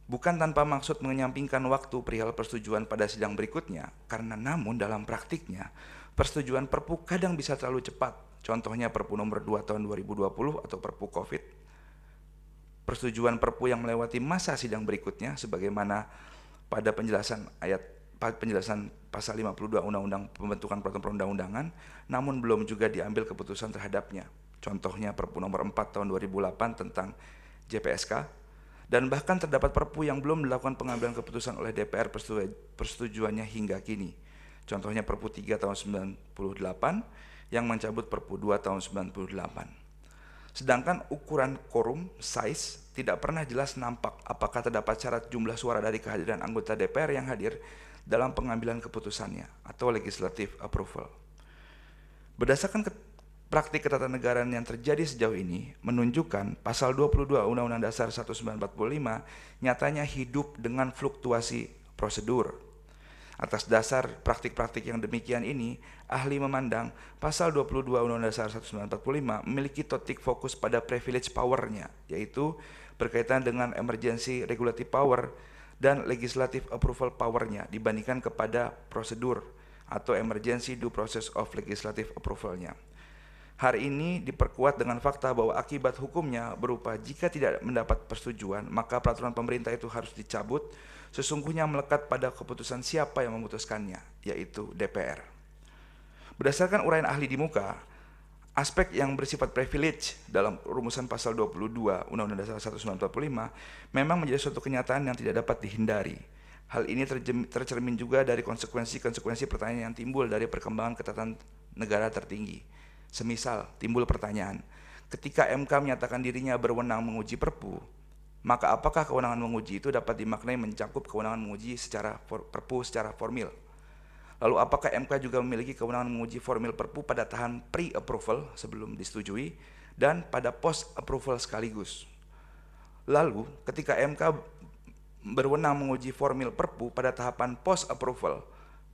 bukan tanpa maksud menyampingkan waktu perihal persetujuan pada sidang berikutnya, karena namun dalam praktiknya, persetujuan Perpu kadang bisa terlalu cepat. Contohnya Perpu nomor 2 tahun 2020 atau Perpu COVID. Persetujuan Perpu yang melewati masa sidang berikutnya, sebagaimana pada penjelasan pasal 52 Undang-Undang Pembentukan Peraturan Perundang-Undangan, namun belum juga diambil keputusan terhadapnya. Contohnya Perpu nomor 4 tahun 2008 tentang JPSK, dan bahkan terdapat Perpu yang belum dilakukan pengambilan keputusan oleh DPR persetujuannya hingga kini. Contohnya Perpu 3 tahun 98 yang mencabut Perpu 2 tahun 98. Sedangkan ukuran quorum, size, tidak pernah jelas nampak apakah terdapat syarat jumlah suara dari kehadiran anggota DPR yang hadir dalam pengambilan keputusannya atau legislative approval. Berdasarkan praktik ketatanegaraan yang terjadi sejauh ini menunjukkan pasal 22 Undang-Undang Dasar 1945 nyatanya hidup dengan fluktuasi prosedur. Atas dasar praktik-praktik yang demikian ini, ahli memandang pasal 22 Undang-Undang Dasar 1945 memiliki titik fokus pada privilege power-nya, yaitu berkaitan dengan emergency regulative power dan legislative approval power-nya dibandingkan kepada prosedur atau emergency due process of legislative approval-nya. Hari ini diperkuat dengan fakta bahwa akibat hukumnya berupa jika tidak mendapat persetujuan, maka peraturan pemerintah itu harus dicabut, sesungguhnya melekat pada keputusan siapa yang memutuskannya, yaitu DPR. Berdasarkan uraian ahli di muka, aspek yang bersifat privilege dalam rumusan pasal 22 Undang-Undang Dasar 1945 memang menjadi suatu kenyataan yang tidak dapat dihindari. Hal ini tercermin juga dari konsekuensi-konsekuensi pertanyaan yang timbul dari perkembangan ketatanegaraan negara tertinggi. Semisal timbul pertanyaan, ketika MK menyatakan dirinya berwenang menguji Perpu, maka apakah kewenangan menguji itu dapat dimaknai mencakup kewenangan menguji secara Perpu secara formil? Lalu apakah MK juga memiliki kewenangan menguji formil Perpu pada tahapan pre-approval sebelum disetujui dan pada post-approval sekaligus? Lalu ketika MK berwenang menguji formil Perpu pada tahapan post-approval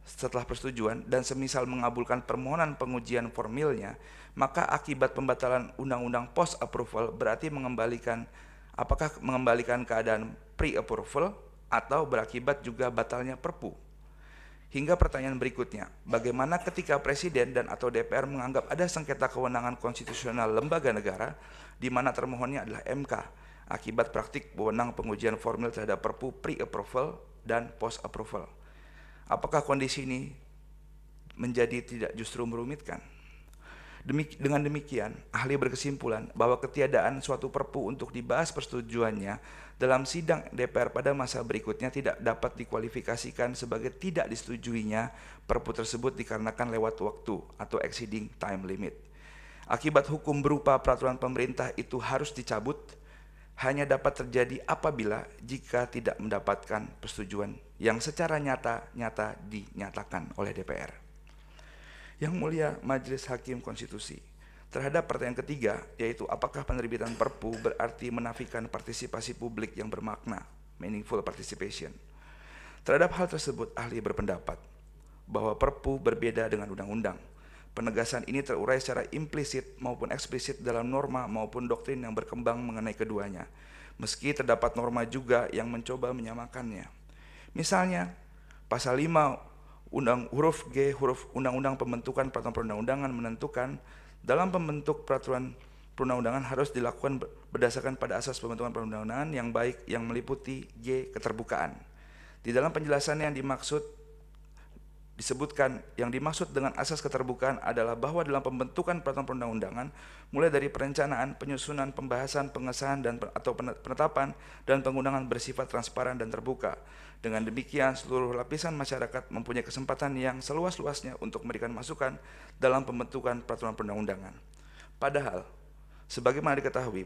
setelah persetujuan dan semisal mengabulkan permohonan pengujian formilnya, maka akibat pembatalan undang-undang post-approval berarti mengembalikan keadaan pre-approval atau berakibat juga batalnya Perpu. Hingga pertanyaan berikutnya, bagaimana ketika Presiden dan atau DPR menganggap ada sengketa kewenangan konstitusional lembaga negara di mana termohonnya adalah MK akibat praktik wewenang pengujian formil terhadap Perpu pre-approval dan post-approval? Apakah kondisi ini menjadi tidak justru merumitkan? Dengan demikian, ahli berkesimpulan bahwa ketiadaan suatu Perpu untuk dibahas persetujuannya dalam sidang DPR pada masa berikutnya tidak dapat dikualifikasikan sebagai tidak disetujuinya Perpu tersebut dikarenakan lewat waktu atau exceeding time limit. Akibat hukum berupa peraturan pemerintah itu harus dicabut, hanya dapat terjadi apabila jika tidak mendapatkan persetujuan yang secara nyata dinyatakan oleh DPR. Yang Mulia Majelis Hakim Konstitusi, terhadap pertanyaan ketiga, yaitu apakah penerbitan Perpu berarti menafikan partisipasi publik yang bermakna, meaningful participation. Terhadap hal tersebut, ahli berpendapat bahwa Perpu berbeda dengan undang-undang. Penegasan ini terurai secara implisit maupun eksplisit dalam norma maupun doktrin yang berkembang mengenai keduanya, meski terdapat norma juga yang mencoba menyamakannya. Misalnya, pasal 5 huruf G huruf Undang-Undang Pembentukan Peraturan Perundang-Undangan menentukan dalam pembentuk peraturan perundang-undangan harus dilakukan berdasarkan pada asas pembentukan perundang-undangan yang baik yang meliputi G keterbukaan. Di dalam penjelasannya yang disebutkan yang dimaksud dengan asas keterbukaan adalah bahwa dalam pembentukan peraturan perundang-undangan mulai dari perencanaan, penyusunan, pembahasan, pengesahan atau penetapan dan penggunaan bersifat transparan dan terbuka. Dengan demikian seluruh lapisan masyarakat mempunyai kesempatan yang seluas-luasnya untuk memberikan masukan dalam pembentukan peraturan perundang-undangan. Padahal, sebagaimana diketahui,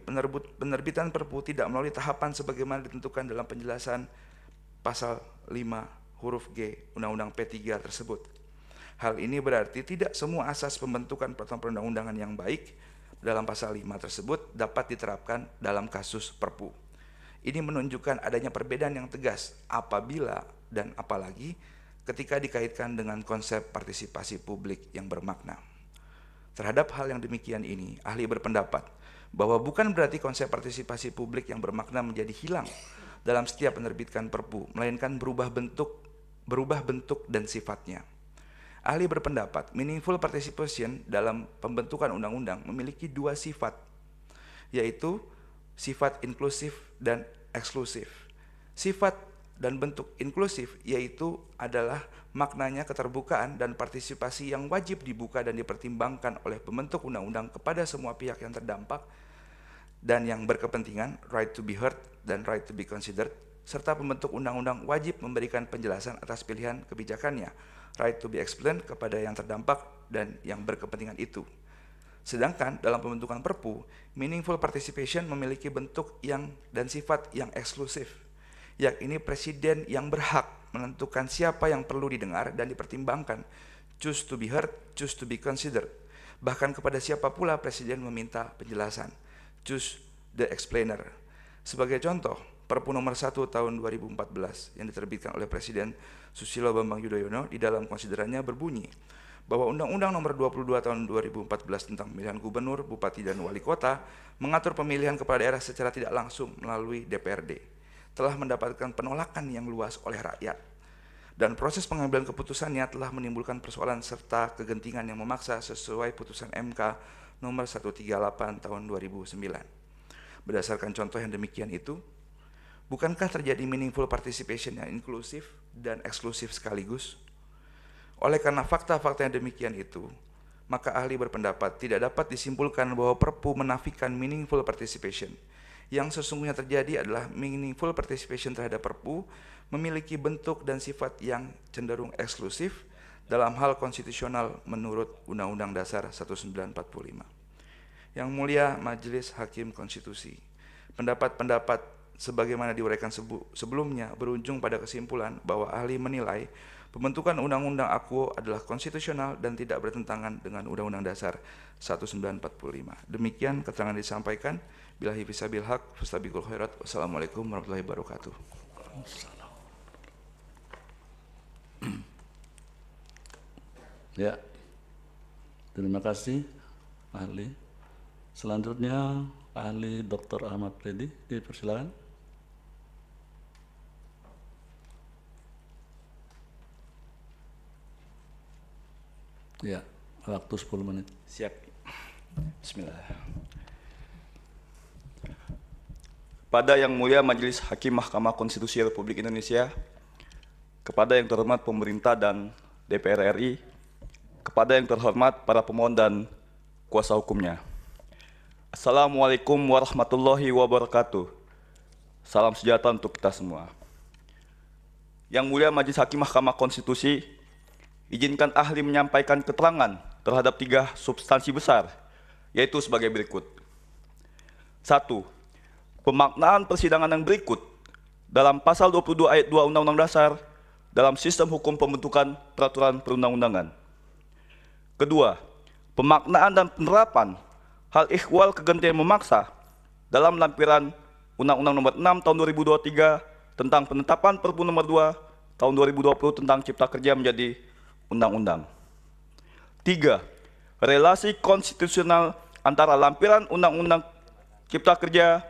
penerbitan Perpu tidak melalui tahapan sebagaimana ditentukan dalam penjelasan pasal 5 huruf G Undang-Undang P3 tersebut. Hal ini berarti tidak semua asas pembentukan peraturan perundang-undangan yang baik dalam pasal 5 tersebut dapat diterapkan dalam kasus Perpu. Ini menunjukkan adanya perbedaan yang tegas apabila dan apalagi ketika dikaitkan dengan konsep partisipasi publik yang bermakna. Terhadap hal yang demikian ini, ahli berpendapat bahwa bukan berarti konsep partisipasi publik yang bermakna menjadi hilang dalam setiap penerbitan Perpu, melainkan berubah bentuk dan sifatnya. Ahli berpendapat meaningful participation dalam pembentukan undang-undang memiliki dua sifat, yaitu sifat inklusif dan eksklusif. Sifat dan bentuk inklusif yaitu adalah maknanya keterbukaan dan partisipasi yang wajib dibuka dan dipertimbangkan oleh pembentuk undang-undang kepada semua pihak yang terdampak dan yang berkepentingan, right to be heard dan right to be considered, serta pembentuk undang-undang wajib memberikan penjelasan atas pilihan kebijakannya, right to be explained kepada yang terdampak dan yang berkepentingan itu. Sedangkan dalam pembentukan Perpu, meaningful participation memiliki bentuk dan sifat yang eksklusif, yakni presiden yang berhak menentukan siapa yang perlu didengar dan dipertimbangkan, choose to be heard, choose to be considered. Bahkan kepada siapa pula presiden meminta penjelasan, choose the explainer. Sebagai contoh, Perpu nomor 1 tahun 2014 yang diterbitkan oleh Presiden Susilo Bambang Yudhoyono di dalam konsiderannya berbunyi bahwa Undang-Undang nomor 22 tahun 2014 tentang pemilihan gubernur, bupati, dan wali kota mengatur pemilihan kepala daerah secara tidak langsung melalui DPRD, telah mendapatkan penolakan yang luas oleh rakyat. Dan proses pengambilan keputusannya telah menimbulkan persoalan serta kegentingan yang memaksa sesuai putusan MK nomor 138 tahun 2009. Berdasarkan contoh yang demikian itu, bukankah terjadi meaningful participation yang inklusif dan eksklusif sekaligus? Oleh karena fakta-fakta yang demikian itu, maka ahli berpendapat tidak dapat disimpulkan bahwa Perpu menafikan meaningful participation. Yang sesungguhnya terjadi adalah meaningful participation terhadap Perpu memiliki bentuk dan sifat yang cenderung eksklusif dalam hal konstitusional menurut Undang-Undang Dasar 1945. Yang mulia Majelis Hakim Konstitusi, pendapat-pendapat sebagaimana diuraikan sebelumnya berujung pada kesimpulan bahwa ahli menilai pembentukan Undang-Undang AKUO adalah konstitusional dan tidak bertentangan dengan Undang-Undang Dasar 1945. Demikian keterangan disampaikan. Billahi fisabil haq, fastabiqul khairat. Wassalamualaikum warahmatullahi wabarakatuh. Ya, terima kasih ahli. Selanjutnya ahli Dr. Ahmad Reddy, dipersilakan. Ya, waktu 10 menit. Siap. Bismillah. Kepada Yang Mulia Majelis Hakim Mahkamah Konstitusi Republik Indonesia, kepada yang terhormat pemerintah dan DPR RI, kepada yang terhormat para pemohon dan kuasa hukumnya. Assalamualaikum warahmatullahi wabarakatuh. Salam sejahtera untuk kita semua. Yang Mulia Majelis Hakim Mahkamah Konstitusi, izinkan ahli menyampaikan keterangan terhadap 3 substansi besar, yaitu sebagai berikut. 1. Pemaknaan persidangan yang berikut dalam pasal 22 ayat 2 Undang-Undang Dasar dalam sistem hukum pembentukan peraturan perundang-undangan. Kedua, pemaknaan dan penerapan hal ihwal kegentingan memaksa dalam lampiran Undang-Undang nomor 6 tahun 2023 tentang penetapan Perpu nomor 2 tahun 2020 tentang Cipta Kerja menjadi undang-undang. 3. Relasi konstitusional antara lampiran Undang-Undang Cipta Kerja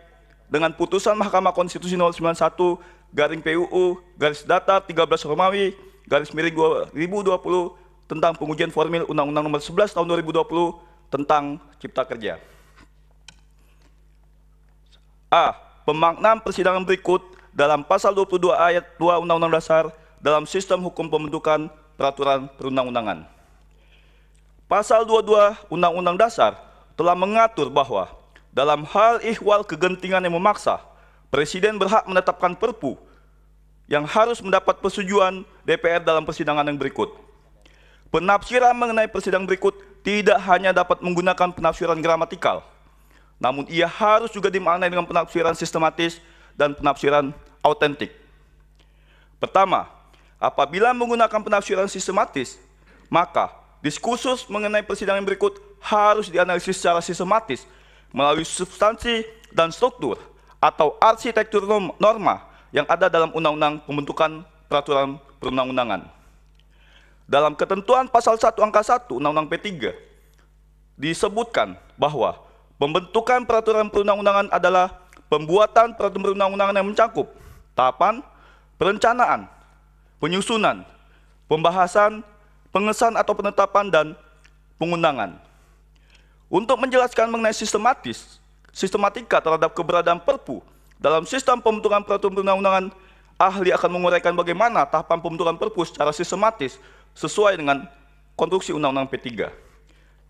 dengan putusan Mahkamah Konstitusi nomor 91 garing PUU garis datar 13 Romawi garis miring 2020 tentang pengujian formil Undang-Undang nomor 11 tahun 2020 tentang Cipta Kerja. A. Pemaknaan persidangan berikut dalam pasal 22 ayat 2 Undang-Undang Dasar dalam sistem hukum pembentukan peraturan perundang-undangan. Pasal 22 Undang-Undang Dasar telah mengatur bahwa dalam hal ihwal kegentingan yang memaksa, Presiden berhak menetapkan Perpu yang harus mendapat persetujuan DPR dalam persidangan yang berikut. Penafsiran mengenai persidangan berikut tidak hanya dapat menggunakan penafsiran gramatikal, namun ia harus juga dimaknai dengan penafsiran sistematis dan penafsiran autentik. Pertama, apabila menggunakan penafsiran sistematis, maka diskursus mengenai persidangan berikut harus dianalisis secara sistematis melalui substansi dan struktur atau arsitektur norma yang ada dalam Undang-Undang Pembentukan Peraturan Perundang-undangan. Dalam ketentuan pasal 1 angka 1 Undang-Undang P3 disebutkan bahwa pembentukan peraturan perundang-undangan adalah pembuatan peraturan perundang-undangan yang mencakup tahapan perencanaan, penyusunan, pembahasan, pengesahan atau penetapan, dan pengundangan. Untuk menjelaskan mengenai sistematika terhadap keberadaan Perpu dalam sistem pembentukan peraturan perundang-undangan, ahli akan menguraikan bagaimana tahapan pembentukan Perpu secara sistematis sesuai dengan konstruksi Undang-Undang P3.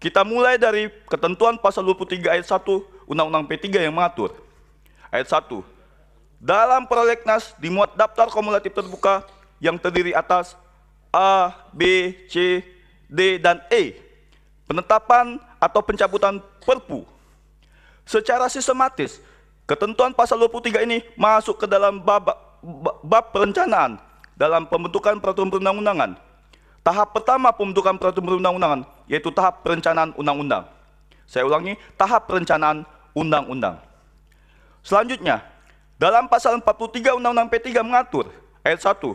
Kita mulai dari ketentuan pasal 23 ayat 1 Undang-Undang P3 yang mengatur. Ayat 1. Dalam prolegnas dimuat daftar kumulatif terbuka yang terdiri atas A, B, C, D, dan E, penetapan atau pencabutan Perpu. Secara sistematis, ketentuan pasal 23 ini masuk ke dalam bab perencanaan dalam pembentukan peraturan perundang-undangan. Tahap pertama pembentukan peraturan perundang-undangan yaitu tahap perencanaan undang-undang. Saya ulangi, tahap perencanaan undang-undang. Selanjutnya, dalam pasal 43 Undang-Undang P3 mengatur, ayat 1,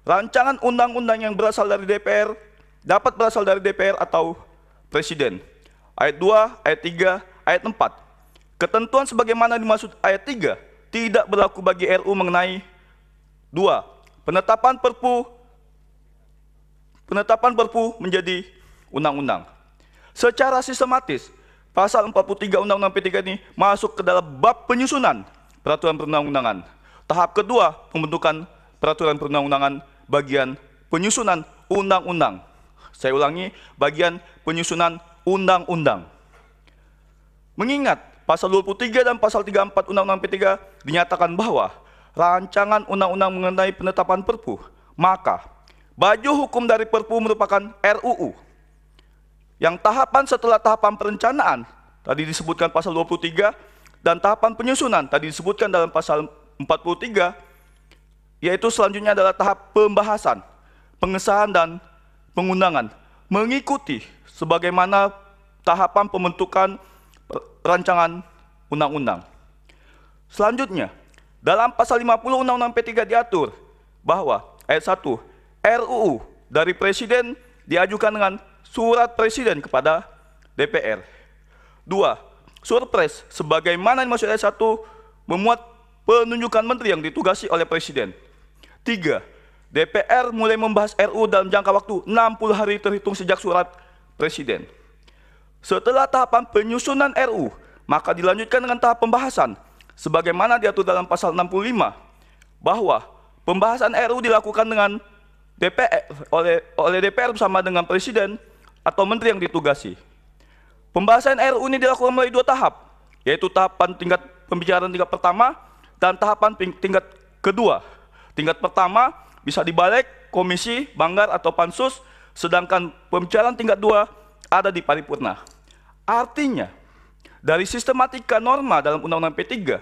rancangan undang-undang yang berasal dari DPR dapat berasal dari DPR atau Presiden. Ayat 2, ayat 3, ayat 4. Ketentuan sebagaimana dimaksud ayat 3 tidak berlaku bagi RU mengenai 2. Penetapan Perpu menjadi undang-undang. Secara sistematis, pasal 43 Undang-Undang P3 ini masuk ke dalam bab penyusunan peraturan perundang-undangan. Tahap kedua, pembentukan peraturan perundang-undangan bagian penyusunan undang-undang. Saya ulangi, bagian penyusunan undang-undang. Mengingat pasal 23 dan pasal 34 Undang-Undang P3 dinyatakan bahwa rancangan undang-undang mengenai penetapan Perpu, maka baju hukum dari Perpu merupakan RUU. Yang tahapan setelah tahapan perencanaan, tadi disebutkan pasal 23, dan tahapan penyusunan, tadi disebutkan dalam pasal 43, yaitu selanjutnya adalah tahap pembahasan, pengesahan, dan pengundangan, mengikuti sebagaimana tahapan pembentukan rancangan undang-undang. Selanjutnya, dalam pasal 50 Undang-Undang P3 diatur bahwa ayat 1, RUU dari Presiden diajukan dengan surat Presiden kepada DPR. 2. Surpres sebagaimana dimaksud ayat 1 memuat penunjukan menteri yang ditugasi oleh Presiden. 3. DPR mulai membahas RUU dalam jangka waktu 60 hari terhitung sejak surat Presiden. Setelah tahapan penyusunan RUU, maka dilanjutkan dengan tahap pembahasan sebagaimana diatur dalam pasal 65 bahwa pembahasan RUU dilakukan dengan oleh DPR bersama dengan Presiden atau menteri yang ditugasi. Pembahasan RUU ini dilakukan melalui 2 tahap, yaitu tahapan tingkat pembicaraan tingkat pertama dan tahapan tingkat kedua. Tingkat pertama bisa di balik, komisi, banggar, atau pansus, sedangkan pembicaraan tingkat 2 ada di paripurna. Artinya, dari sistematika norma dalam Undang-Undang P3,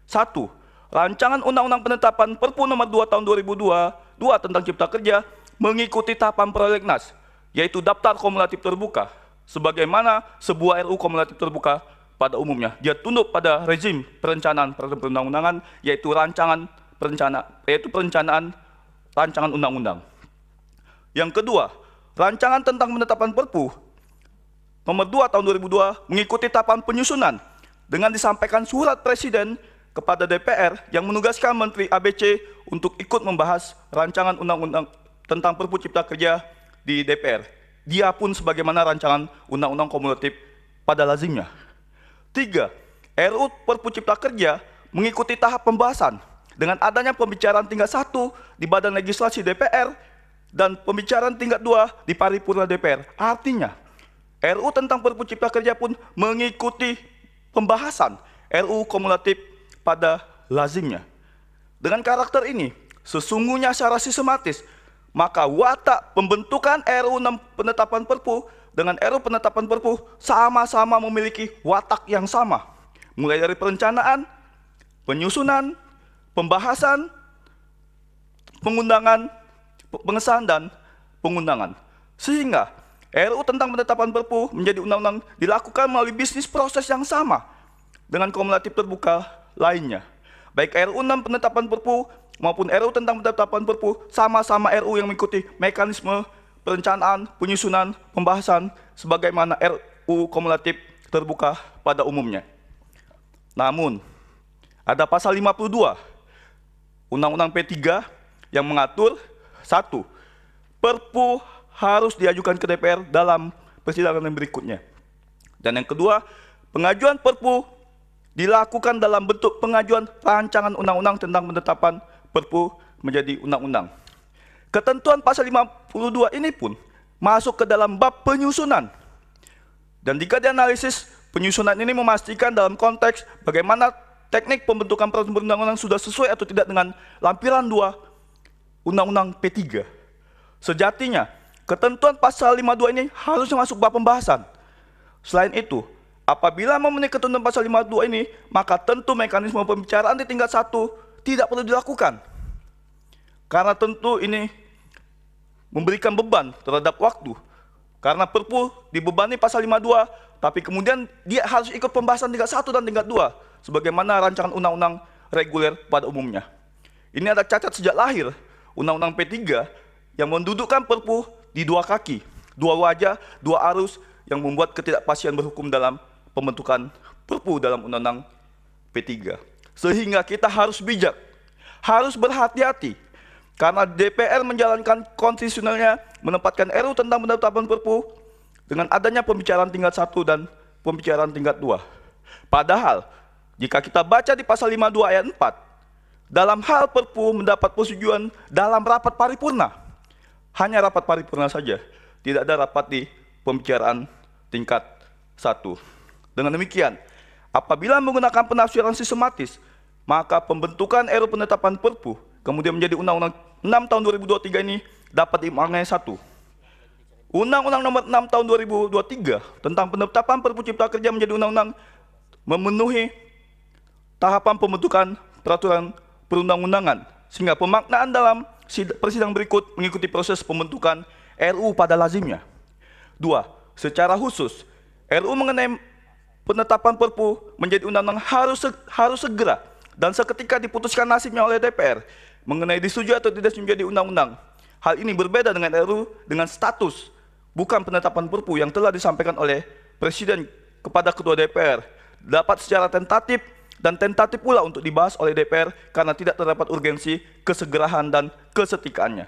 1. Rancangan Undang-Undang Penetapan Perpu nomor 2 tahun 2002 tentang Cipta Kerja mengikuti tahapan prolegnas, yaitu daftar kumulatif terbuka. Sebagaimana sebuah RUU kumulatif terbuka pada umumnya, dia tunduk pada rezim perencanaan perundang-undangan, yaitu rancangan rancangan undang-undang. Yang kedua, rancangan tentang penetapan Perpu nomor 2 tahun 2002 mengikuti tahapan penyusunan dengan disampaikan surat Presiden kepada DPR yang menugaskan Menteri ABC untuk ikut membahas rancangan undang-undang tentang Perpu Cipta Kerja di DPR. Dia pun sebagaimana rancangan undang-undang kumulatif pada lazimnya. 3. RUU Perpu Cipta Kerja mengikuti tahap pembahasan dengan adanya pembicaraan tingkat 1 di Badan Legislasi DPR dan pembicaraan tingkat 2 di paripurna DPR. Artinya, RUU tentang Perpu Cipta Kerja pun mengikuti pembahasan RUU kumulatif pada lazimnya. Dengan karakter ini, sesungguhnya secara sistematis, maka watak pembentukan RUU penetapan Perpu dengan RUU penetapan Perpu sama-sama memiliki watak yang sama, mulai dari perencanaan, penyusunan, pembahasan, pengundangan, pengesahan, dan pengundangan. Sehingga RUU tentang penetapan Perpu menjadi undang-undang dilakukan melalui bisnis proses yang sama dengan kumulatif terbuka lainnya. Baik RUU 6 penetapan Perpu maupun RUU tentang penetapan Perpu sama-sama RUU yang mengikuti mekanisme perencanaan, penyusunan, pembahasan sebagaimana RUU kumulatif terbuka pada umumnya. Namun, ada pasal 52 Undang-Undang P3 yang mengatur 1. Perpu harus diajukan ke DPR dalam persidangan yang berikutnya. Dan yang kedua, pengajuan Perpu dilakukan dalam bentuk pengajuan rancangan undang-undang tentang penetapan Perpu menjadi undang-undang. Ketentuan pasal 52 ini pun masuk ke dalam bab penyusunan. Dan jika dianalisis, penyusunan ini memastikan dalam konteks bagaimana teknik pembentukan peraturan perundang-undangan sudah sesuai atau tidak dengan lampiran 2 Undang-Undang P3. Sejatinya, ketentuan pasal 52 ini harusnya masuk bab pembahasan. Selain itu, apabila memenuhi ketentuan pasal 52 ini, maka tentu mekanisme pembicaraan di tingkat 1 tidak perlu dilakukan. Karena tentu ini memberikan beban terhadap waktu. Karena Perpu dibebani pasal 52, tapi kemudian dia harus ikut pembahasan tingkat 1 dan tingkat 2, sebagaimana rancangan undang-undang reguler pada umumnya. Ini ada cacat sejak lahir Undang-Undang P3 yang mendudukkan Perpu di dua kaki, dua wajah, dua arus yang membuat ketidakpastian berhukum dalam pembentukan Perpu dalam Undang-Undang P3. Sehingga kita harus bijak, harus berhati-hati, karena DPR menjalankan konstitusionalnya menempatkan RUU tentang penetapan Perpu dengan adanya pembicaraan tingkat 1 dan pembicaraan tingkat 2. Padahal, jika kita baca di pasal 52 ayat 4, dalam hal Perpu mendapat persetujuan dalam rapat paripurna, hanya rapat paripurna saja, tidak ada rapat di pembicaraan tingkat 1. Dengan demikian, apabila menggunakan penafsiran sistematis, maka pembentukan RUU penetapan Perpu kemudian menjadi Undang-Undang 6 tahun 2023 ini dapat dimaknai 1. Undang-Undang nomor 6 tahun 2023 tentang penetapan Perpu Cipta Kerja menjadi undang-undang memenuhi tahapan pembentukan peraturan perundang-undangan, sehingga pemaknaan dalam persidangan berikut mengikuti proses pembentukan RUU pada lazimnya. 2. Secara khusus, RUU mengenai penetapan Perpu menjadi undang-undang harus segera dan seketika diputuskan nasibnya oleh DPR mengenai disetujui atau tidak menjadi undang-undang. Hal ini berbeda dengan RUU dengan status bukan penetapan Perpu yang telah disampaikan oleh Presiden kepada Ketua DPR, dapat secara tentatif dan tentatif pula untuk dibahas oleh DPR karena tidak terdapat urgensi, kesegerahan, dan kesetikaannya.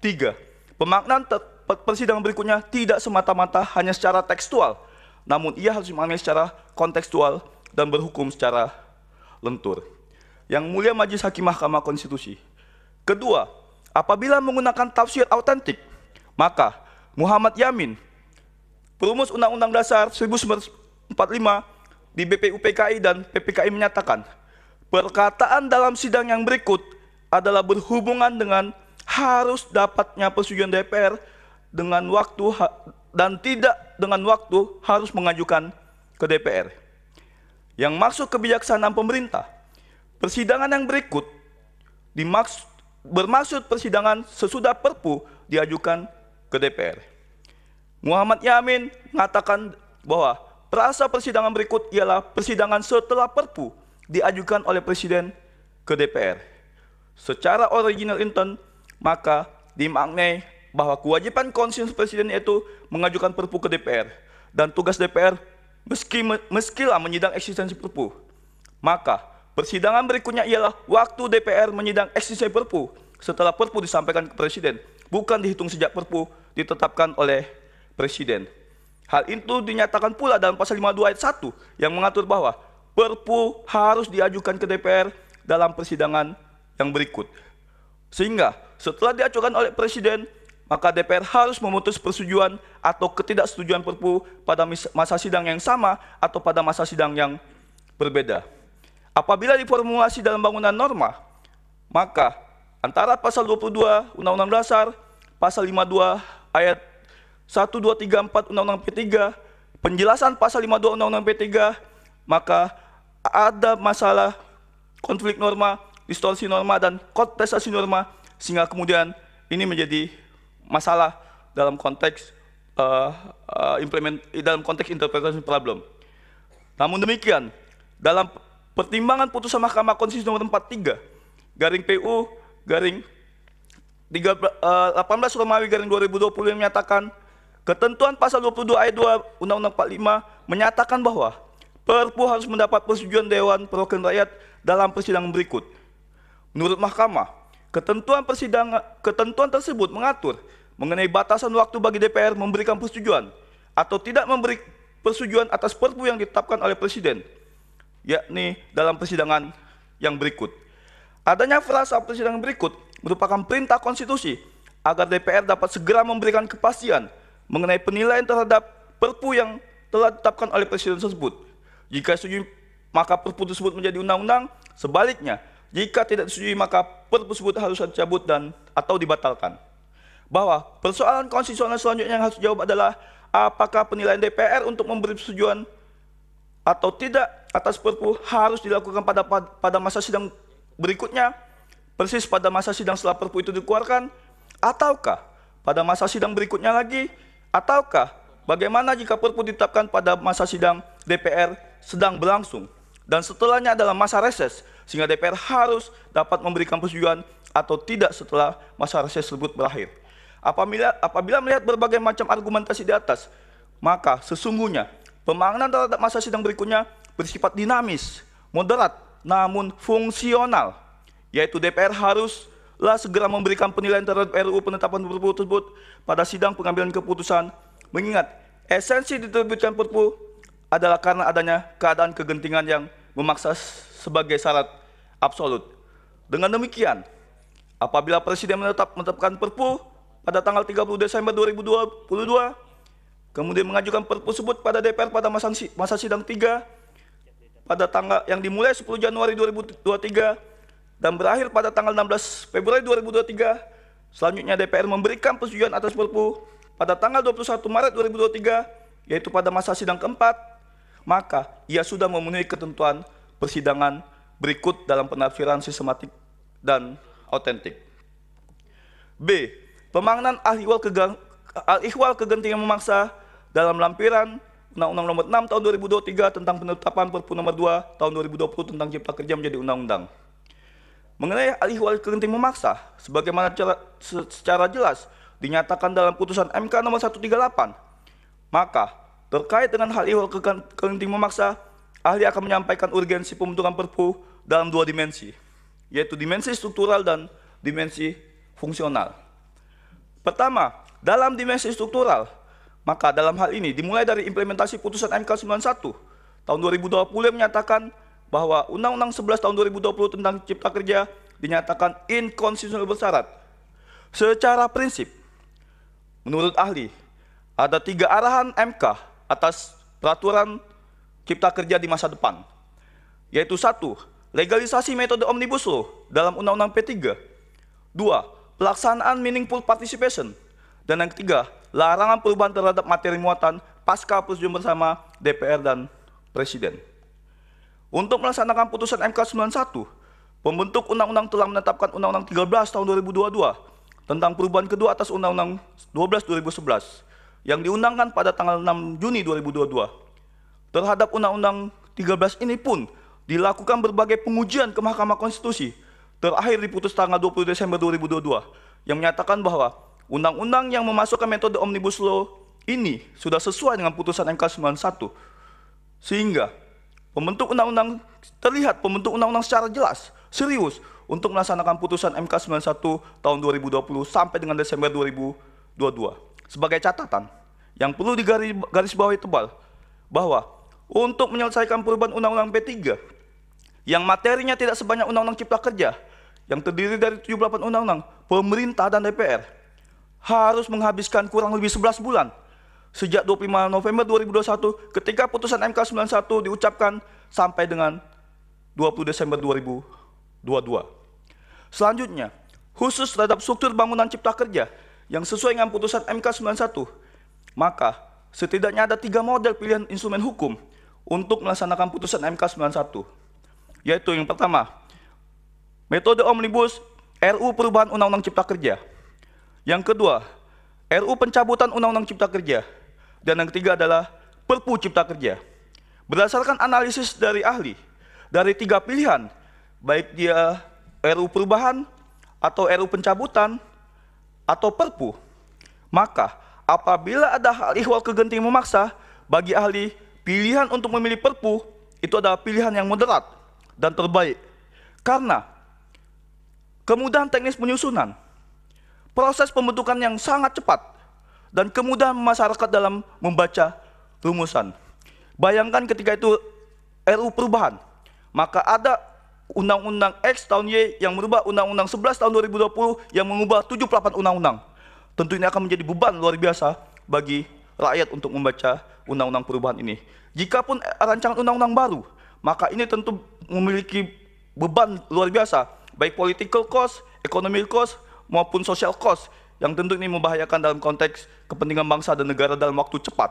3. Pemaknaan persidangan berikutnya tidak semata-mata hanya secara tekstual, namun ia harus dimaknai secara kontekstual dan berhukum secara lentur. Yang Mulia Majelis Hakim Mahkamah Konstitusi. Kedua, apabila menggunakan tafsir autentik, maka Muhammad Yamin, perumus Undang-Undang Dasar 1945 di BPUPKI dan PPKI menyatakan, perkataan dalam sidang yang berikut adalah berhubungan dengan harus dapatnya persetujuan DPR dengan waktu dan tidak dengan waktu harus mengajukan ke DPR. Yang maksud kebijaksanaan pemerintah, persidangan yang berikut bermaksud persidangan sesudah Perpu diajukan ke DPR. Muhammad Yamin mengatakan bahwa frasa persidangan berikut ialah persidangan setelah Perpu diajukan oleh Presiden ke DPR. Secara original intent, maka dimaknai bahwa kewajiban konstitusi Presiden yaitu mengajukan Perpu ke DPR, dan tugas DPR meskilah menyidang eksistensi Perpu. Maka persidangan berikutnya ialah waktu DPR menyidang eksistensi Perpu setelah Perpu disampaikan ke Presiden, bukan dihitung sejak Perpu ditetapkan oleh Presiden. Hal itu dinyatakan pula dalam pasal 52 ayat 1 yang mengatur bahwa Perpu harus diajukan ke DPR dalam persidangan yang berikut. Sehingga setelah diajukan oleh Presiden, maka DPR harus memutus persetujuan atau ketidaksetujuan Perpu pada masa sidang yang sama atau pada masa sidang yang berbeda. Apabila diformulasi dalam bangunan norma, maka antara pasal 22 Undang-Undang Dasar, pasal 52 ayat 1, 2, 3, 4 Undang-Undang P3, penjelasan pasal 52 Undang-Undang P3, maka ada masalah konflik norma, distorsi norma, dan kontestasi norma, sehingga kemudian ini menjadi masalah dalam konteks interpretasi problem. Namun demikian, dalam pertimbangan putusan Mahkamah Konstitusi nomor 43 garing PU garing 18 Romawi garing 2020 yang menyatakan ketentuan pasal 22 ayat 2 Undang-Undang 45 menyatakan bahwa Perpu harus mendapat persetujuan Dewan Perwakilan Rakyat dalam persidangan berikut. Menurut Mahkamah, ketentuan tersebut mengatur mengenai batasan waktu bagi DPR memberikan persetujuan atau tidak memberi persetujuan atas Perpu yang ditetapkan oleh Presiden, yakni dalam persidangan yang berikut. Adanya frasa persidangan berikut merupakan perintah konstitusi agar DPR dapat segera memberikan kepastian mengenai penilaian terhadap Perpu yang telah ditetapkan oleh Presiden tersebut. Jika setuju, maka Perpu tersebut menjadi undang-undang. Sebaliknya, jika tidak disetujui, maka Perpu tersebut harus dicabut atau dibatalkan. Bahwa persoalan konstitusional selanjutnya yang harus dijawab adalah apakah penilaian DPR untuk memberi persetujuan atau tidak atas Perpu harus dilakukan pada masa sidang berikutnya, persis pada masa sidang setelah Perpu itu dikeluarkan, ataukah pada masa sidang berikutnya lagi, ataukah bagaimana jika Perpu ditetapkan pada masa sidang DPR sedang berlangsung dan setelahnya adalah masa reses, sehingga DPR harus dapat memberikan persetujuan atau tidak setelah masa reses tersebut berakhir. Apabila melihat berbagai macam argumentasi di atas, maka sesungguhnya pemaknaan terhadap masa sidang berikutnya bersifat dinamis, moderat, namun fungsional, yaitu DPR haruslah segera memberikan penilaian terhadap RUU penetapan Perpu tersebut pada sidang pengambilan keputusan, mengingat esensi diterbitkan Perpu adalah karena adanya keadaan kegentingan yang memaksa sebagai syarat absolut. Dengan demikian, apabila Presiden menetapkan Perpu pada tanggal 30 Desember 2022, kemudian mengajukan Perpu tersebut pada DPR pada masa sidang 3 pada tanggal yang dimulai 10 Januari 2023 dan berakhir pada tanggal 16 Februari 2023, selanjutnya DPR memberikan persetujuan atas Perpu pada tanggal 21 Maret 2023, yaitu pada masa sidang keempat, maka ia sudah memenuhi ketentuan persidangan berikut dalam penafsiran sistematik dan autentik. B. Pemaknaan al-ihwal kegentingan memaksa dalam lampiran Undang-Undang Nomor 6 Tahun 2023 tentang penetapan Perpu Nomor 2 Tahun 2020 tentang Cipta Kerja menjadi undang-undang. Mengenai al-ihwal kegentingan memaksa, sebagaimana secara jelas dinyatakan dalam putusan MK Nomor 138, maka terkait dengan hal ihwal kegentingan memaksa, ahli akan menyampaikan urgensi pembentukan Perpu dalam dua dimensi, yaitu dimensi struktural dan dimensi fungsional. Pertama, dalam dimensi struktural, maka dalam hal ini dimulai dari implementasi putusan MK 91 tahun 2020 yang menyatakan bahwa Undang-Undang 11 tahun 2020 tentang Cipta Kerja dinyatakan inkonstitusional bersyarat. Secara prinsip, menurut ahli, ada 3 arahan MK atas peraturan Cipta Kerja di masa depan, yaitu 1. Legalisasi metode Omnibus Law dalam Undang-Undang P3. 2. Pelaksanaan meaningful participation. Dan yang ketiga, larangan perubahan terhadap materi muatan pasca persetujuan bersama DPR dan Presiden. Untuk melaksanakan putusan MK 91, pembentuk undang-undang telah menetapkan Undang-Undang 13 tahun 2022 tentang perubahan kedua atas Undang-Undang 12 2011 yang diundangkan pada tanggal 6 Juni 2022. Terhadap Undang-Undang 13 ini pun dilakukan berbagai pengujian ke Mahkamah Konstitusi, terakhir diputus tanggal 20 Desember 2022 yang menyatakan bahwa undang-undang yang memasukkan metode Omnibus Law ini sudah sesuai dengan putusan MK 91, sehingga pembentuk undang-undang terlihat pembentuk undang-undang secara jelas, serius untuk melaksanakan putusan MK 91 tahun 2020 sampai dengan Desember 2022. Sebagai catatan, yang perlu digarisbawahi tebal, bahwa untuk menyelesaikan perubahan Undang-Undang P3, yang materinya tidak sebanyak Undang-Undang Cipta Kerja, yang terdiri dari 78 undang-undang, pemerintah dan DPR, harus menghabiskan kurang lebih 11 bulan, sejak 25 November 2021 ketika putusan MK 91 diucapkan sampai dengan 20 Desember 2022. Selanjutnya, khusus terhadap struktur bangunan Cipta Kerja yang sesuai dengan putusan MK 91, maka setidaknya ada 3 model pilihan instrumen hukum untuk melaksanakan putusan MK 91, yaitu yang pertama, metode omnibus RU perubahan Undang-Undang Cipta Kerja. Yang kedua, RU pencabutan Undang-Undang Cipta Kerja. Dan yang ketiga adalah Perpu Cipta Kerja. Berdasarkan analisis dari ahli, dari 3 pilihan, baik dia RU perubahan, atau RU pencabutan, atau Perpu, maka apabila ada hal ihwal kegentingan memaksa, bagi ahli, pilihan untuk memilih Perpu itu adalah pilihan yang moderat dan terbaik. Karena kemudahan teknis penyusunan, proses pembentukan yang sangat cepat, dan kemudahan masyarakat dalam membaca rumusan. Bayangkan ketika itu RU perubahan, maka ada Undang-Undang X tahun Y yang merubah Undang-Undang 11 tahun 2020 yang mengubah 78 undang-undang. Tentu ini akan menjadi beban luar biasa bagi rakyat untuk membaca undang-undang perubahan ini. Jikapun rancangan undang-undang baru, maka ini tentu memiliki beban luar biasa, baik political cost, economic cost, maupun social cost, yang tentu ini membahayakan dalam konteks kepentingan bangsa dan negara dalam waktu cepat.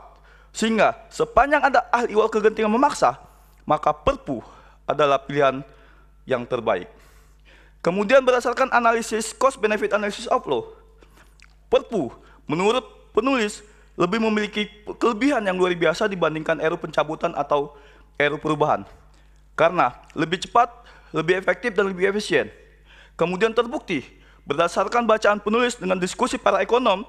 Sehingga sepanjang ada ahli ihwal kegentingan memaksa, maka Perpu adalah pilihan yang terbaik. Kemudian berdasarkan analisis cost benefit analysis of law, Perpu menurut penulis lebih memiliki kelebihan yang luar biasa dibandingkan RU pencabutan atau RU perubahan, karena lebih cepat, lebih efektif, dan lebih efisien. Kemudian terbukti berdasarkan bacaan penulis dengan diskusi para ekonom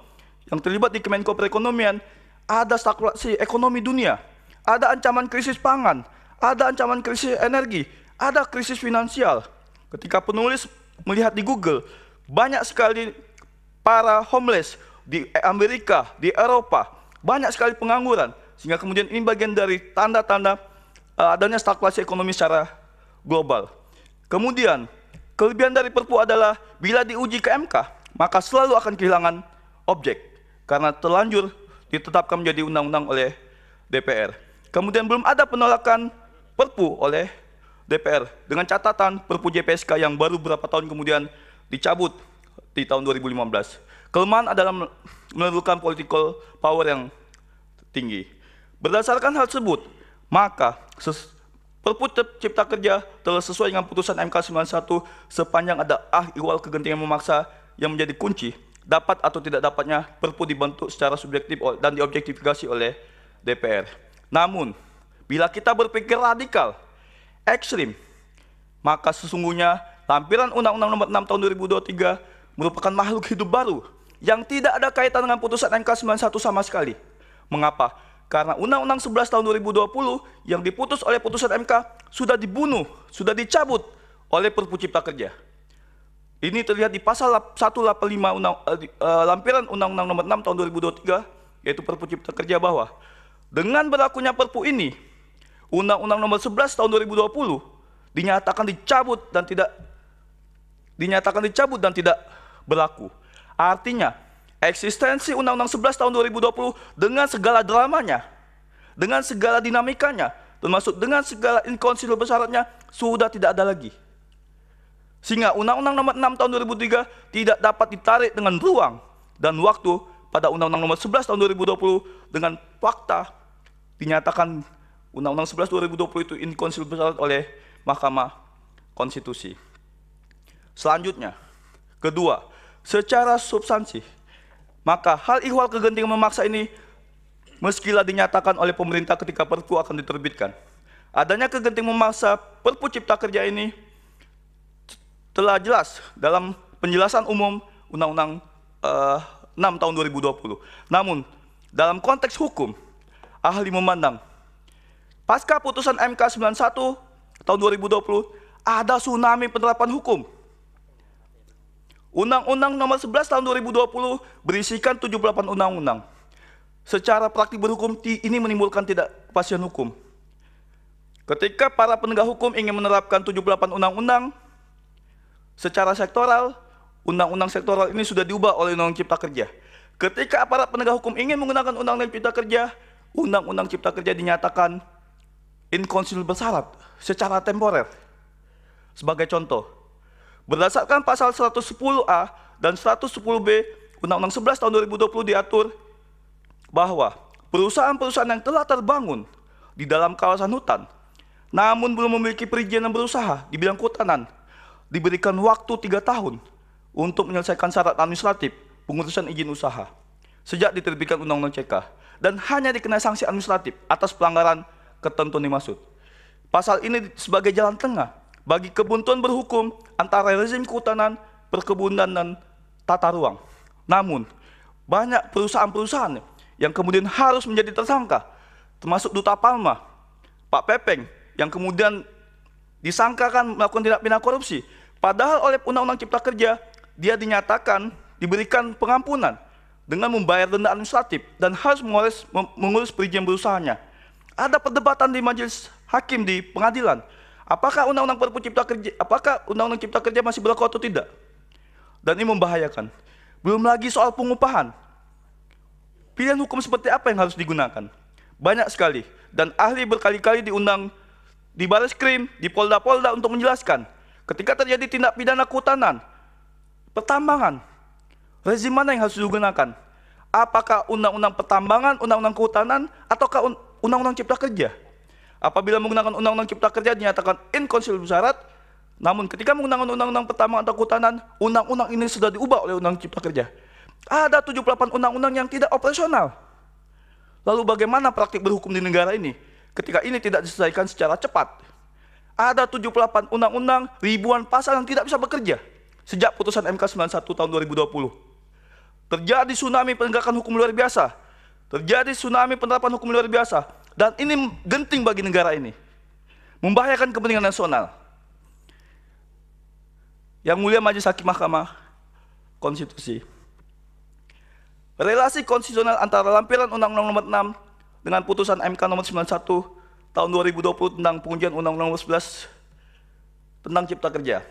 yang terlibat di Kemenko Perekonomian, ada stagflasi ekonomi dunia, ada ancaman krisis pangan, ada ancaman krisis energi, ada krisis finansial. Ketika penulis melihat di Google, banyak sekali para homeless di Amerika, di Eropa, banyak sekali pengangguran, sehingga kemudian ini bagian dari tanda-tanda adanya stagflasi ekonomi secara global. Kemudian, kelebihan dari Perpu adalah bila diuji ke MK, maka selalu akan kehilangan objek, karena terlanjur ditetapkan menjadi undang-undang oleh DPR. Kemudian belum ada penolakan Perpu oleh DPR, dengan catatan Perpu JPSK yang baru beberapa tahun kemudian dicabut di tahun 2015. Kelemahan adalah memerlukan political power yang tinggi. Berdasarkan hal tersebut, maka Perpu Cipta Kerja telah sesuai dengan putusan MK 91 sepanjang ada ihwal kegentingan memaksa yang menjadi kunci dapat atau tidak dapatnya Perpu dibentuk secara subjektif dan diobjektifikasi oleh DPR. Namun, bila kita berpikir radikal, ekstrim, maka sesungguhnya lampiran Undang-Undang Nomor 6 Tahun 2023 merupakan makhluk hidup baru yang tidak ada kaitan dengan putusan MK 91 sama sekali. Mengapa? Karena Undang-Undang 11 Tahun 2020 yang diputus oleh putusan MK sudah dibunuh, sudah dicabut oleh Perpu Cipta Kerja. Ini terlihat di pasal 185 lampiran Undang-Undang Nomor 6 Tahun 2023, yaitu Perpu Cipta Kerja, bahwa dengan berlakunya Perpu ini, Undang-Undang Nomor 11 Tahun 2020 dinyatakan dicabut dan tidak berlaku. Artinya, eksistensi Undang-Undang 11 Tahun 2020 dengan segala dramanya, dengan segala dinamikanya, termasuk dengan segala inkonstitusional bersyaratnya, sudah tidak ada lagi. Sehingga Undang-Undang Nomor 6 Tahun 2003 tidak dapat ditarik dengan ruang dan waktu pada Undang-Undang Nomor 11 Tahun 2020 dengan fakta dinyatakan Undang-Undang 11 2020 itu inkonstitusional bersyarat oleh Mahkamah Konstitusi. Selanjutnya, kedua, secara substansi, maka hal ihwal kegentingan memaksa ini meskilah dinyatakan oleh pemerintah ketika Perpu akan diterbitkan, adanya kegentingan memaksa Perpu Cipta Kerja ini telah jelas dalam penjelasan umum Undang-Undang 6 Tahun 2020. Namun, dalam konteks hukum, ahli memandang pasca putusan MK 91 tahun 2020 ada tsunami penerapan hukum. Undang-Undang Nomor 11 Tahun 2020 berisikan 78 undang-undang. Secara praktik berhukum ini menimbulkan ketidakpastian hukum. Ketika para penegak hukum ingin menerapkan 78 undang-undang secara sektoral, undang-undang sektoral ini sudah diubah oleh Undang-Undang Cipta Kerja. Ketika aparat penegak hukum ingin menggunakan Undang-Undang Cipta Kerja, Undang-Undang Cipta Kerja dinyatakan inkonstitusional bersyarat secara temporer. Sebagai contoh, berdasarkan pasal 110A dan 110B Undang-Undang 11 tahun 2020 diatur bahwa perusahaan-perusahaan yang telah terbangun di dalam kawasan hutan, namun belum memiliki perizinan berusaha di bidang kehutanan, diberikan waktu 3 tahun untuk menyelesaikan syarat administratif pengurusan izin usaha sejak diterbitkan Undang-Undang CK, dan hanya dikenai sanksi administratif atas pelanggaran ketentuan dimaksud. Pasal ini sebagai jalan tengah bagi kebuntuan berhukum antara rezim kehutanan, perkebunan, dan tata ruang. Namun, banyak perusahaan-perusahaan yang kemudian harus menjadi tersangka, termasuk Duta Palma, Pak Pepeng, yang kemudian disangkakan melakukan tindak pidana korupsi. Padahal oleh Undang-Undang Cipta Kerja, dia dinyatakan diberikan pengampunan dengan membayar denda administratif dan harus mengurus perizinan berusahanya. Ada perdebatan di majelis hakim di pengadilan. Apakah Undang-Undang Perpu Cipta Kerja, apakah Undang-Undang Cipta Kerja masih berlaku atau tidak? Dan ini membahayakan. Belum lagi soal pengupahan. Pilihan hukum seperti apa yang harus digunakan? Banyak sekali. Dan ahli berkali-kali diundang di Bareskrim, di Polda-Polda untuk menjelaskan. Ketika terjadi tindak pidana kehutanan, pertambangan, rezim mana yang harus digunakan? Apakah Undang-Undang Pertambangan, Undang-Undang Kehutanan, ataukah Undang-Undang Cipta Kerja? Apabila menggunakan Undang-Undang Cipta Kerja dinyatakan inkonstitusional syarat, namun ketika menggunakan Undang-Undang Pertambangan atau Kehutanan, undang-undang ini sudah diubah oleh Undang-Undang Cipta Kerja. Ada 78 undang-undang yang tidak operasional. Lalu bagaimana praktik berhukum di negara ini ketika ini tidak diselesaikan secara cepat? Ada 78 undang-undang, ribuan pasal yang tidak bisa bekerja sejak putusan MK 91 tahun 2020. Terjadi tsunami penegakan hukum luar biasa. Terjadi tsunami penerapan hukum luar biasa. Dan ini genting bagi negara ini. Membahayakan kepentingan nasional. Yang Mulia Majelis Hakim Mahkamah Konstitusi. Relasi konstitusional antara lampiran Undang-Undang Nomor 6 dengan putusan MK Nomor 91 tahun 2020 tentang pengujian Undang-Undang Nomor 11 tentang Cipta Kerja.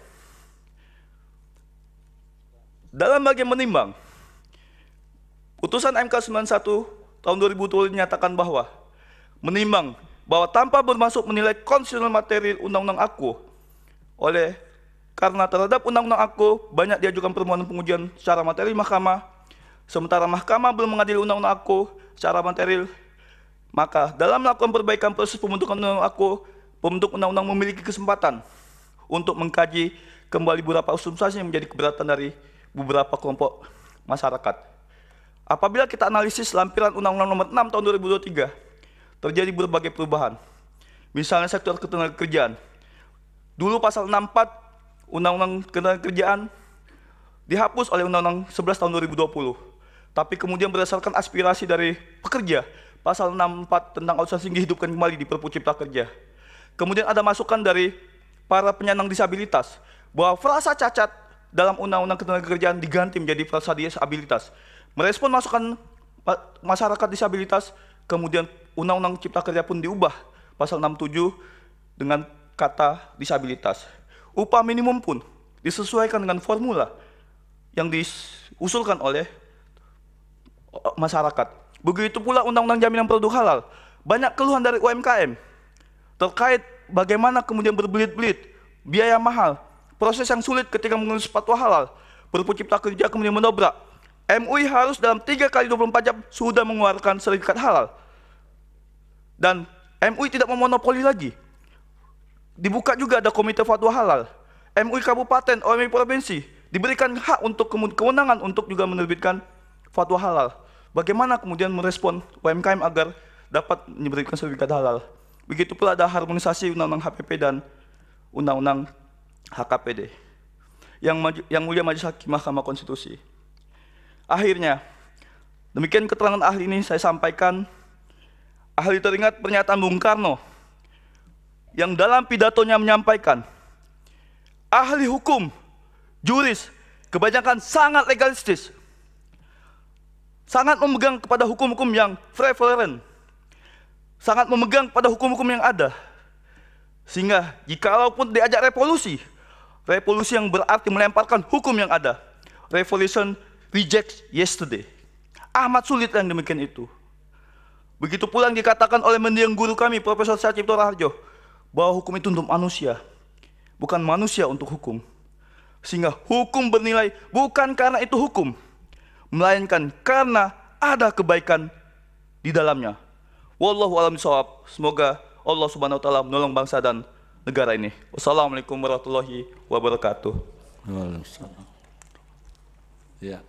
Dalam bagian menimbang, putusan MK 91 tahun 2020 dinyatakan bahwa menimbang bahwa tanpa bermaksud menilai konstitusional materi Undang-Undang AKU karena terhadap Undang-Undang AKU banyak diajukan permohonan pengujian secara materi Mahkamah, sementara Mahkamah belum mengadili Undang-Undang AKU secara material, maka dalam melakukan perbaikan proses pembentukan Undang-Undang AKU, pembentuk Undang-Undang memiliki kesempatan untuk mengkaji kembali beberapa substansi yang menjadi keberatan dari beberapa kelompok masyarakat. Apabila kita analisis lampiran Undang-Undang Nomor 6 tahun 2023, terjadi berbagai perubahan. Misalnya sektor ketenagakerjaan. Dulu pasal 64 Undang-Undang Ketenagakerjaan dihapus oleh Undang-Undang 11 tahun 2020. Tapi kemudian berdasarkan aspirasi dari pekerja, pasal 64 tentang outsourcing dihidupkan kembali di Perpu Cipta Kerja. Kemudian ada masukan dari para penyandang disabilitas bahwa frasa cacat dalam Undang-Undang Ketenagakerjaan diganti menjadi frasa disabilitas. Merespon masukan masyarakat disabilitas, kemudian Undang-Undang Cipta Kerja pun diubah pasal 67 dengan kata disabilitas. Upah minimum pun disesuaikan dengan formula yang diusulkan oleh masyarakat. Begitu pula Undang-Undang Jaminan Produk Halal. Banyak keluhan dari UMKM terkait bagaimana kemudian berbelit-belit, biaya mahal, proses yang sulit ketika mengurus fatwa halal. Perpu Cipta Kerja kemudian mendobrak. MUI harus dalam 3 kali 24 jam sudah mengeluarkan sertifikat halal. Dan MUI tidak memonopoli lagi. Dibuka juga ada komite fatwa halal. MUI kabupaten, MUI provinsi diberikan hak untuk kewenangan untuk juga menerbitkan fatwa halal. Bagaimana kemudian merespon UMKM agar dapat menerbitkan sertifikat halal. Begitu pula ada harmonisasi Undang-Undang HPP dan Undang-Undang HKPD. Yang Mulia Majelis Hakim Mahkamah Konstitusi. Akhirnya, demikian keterangan ahli ini saya sampaikan. Ahli teringat pernyataan Bung Karno yang dalam pidatonya menyampaikan, ahli hukum, juris, kebanyakan sangat legalistis, sangat memegang kepada hukum-hukum yang prevalent, sangat memegang pada hukum-hukum yang ada. Sehingga jikalaupun diajak revolusi, revolusi yang berarti melemparkan hukum yang ada, revolution rejects yesterday. Amat sulit yang demikian itu. Begitu pula yang dikatakan oleh mendiang guru kami, Profesor Syarif Raharjo, bahwa hukum itu untuk manusia, bukan manusia untuk hukum. Sehingga hukum bernilai bukan karena itu hukum, melainkan karena ada kebaikan di dalamnya. Wallahu a'lam bishawab. Semoga Allah Subhanahu wa taala menolong bangsa dan negara ini. Wassalamualaikum warahmatullahi wabarakatuh. Waalaikumsalam. Ya.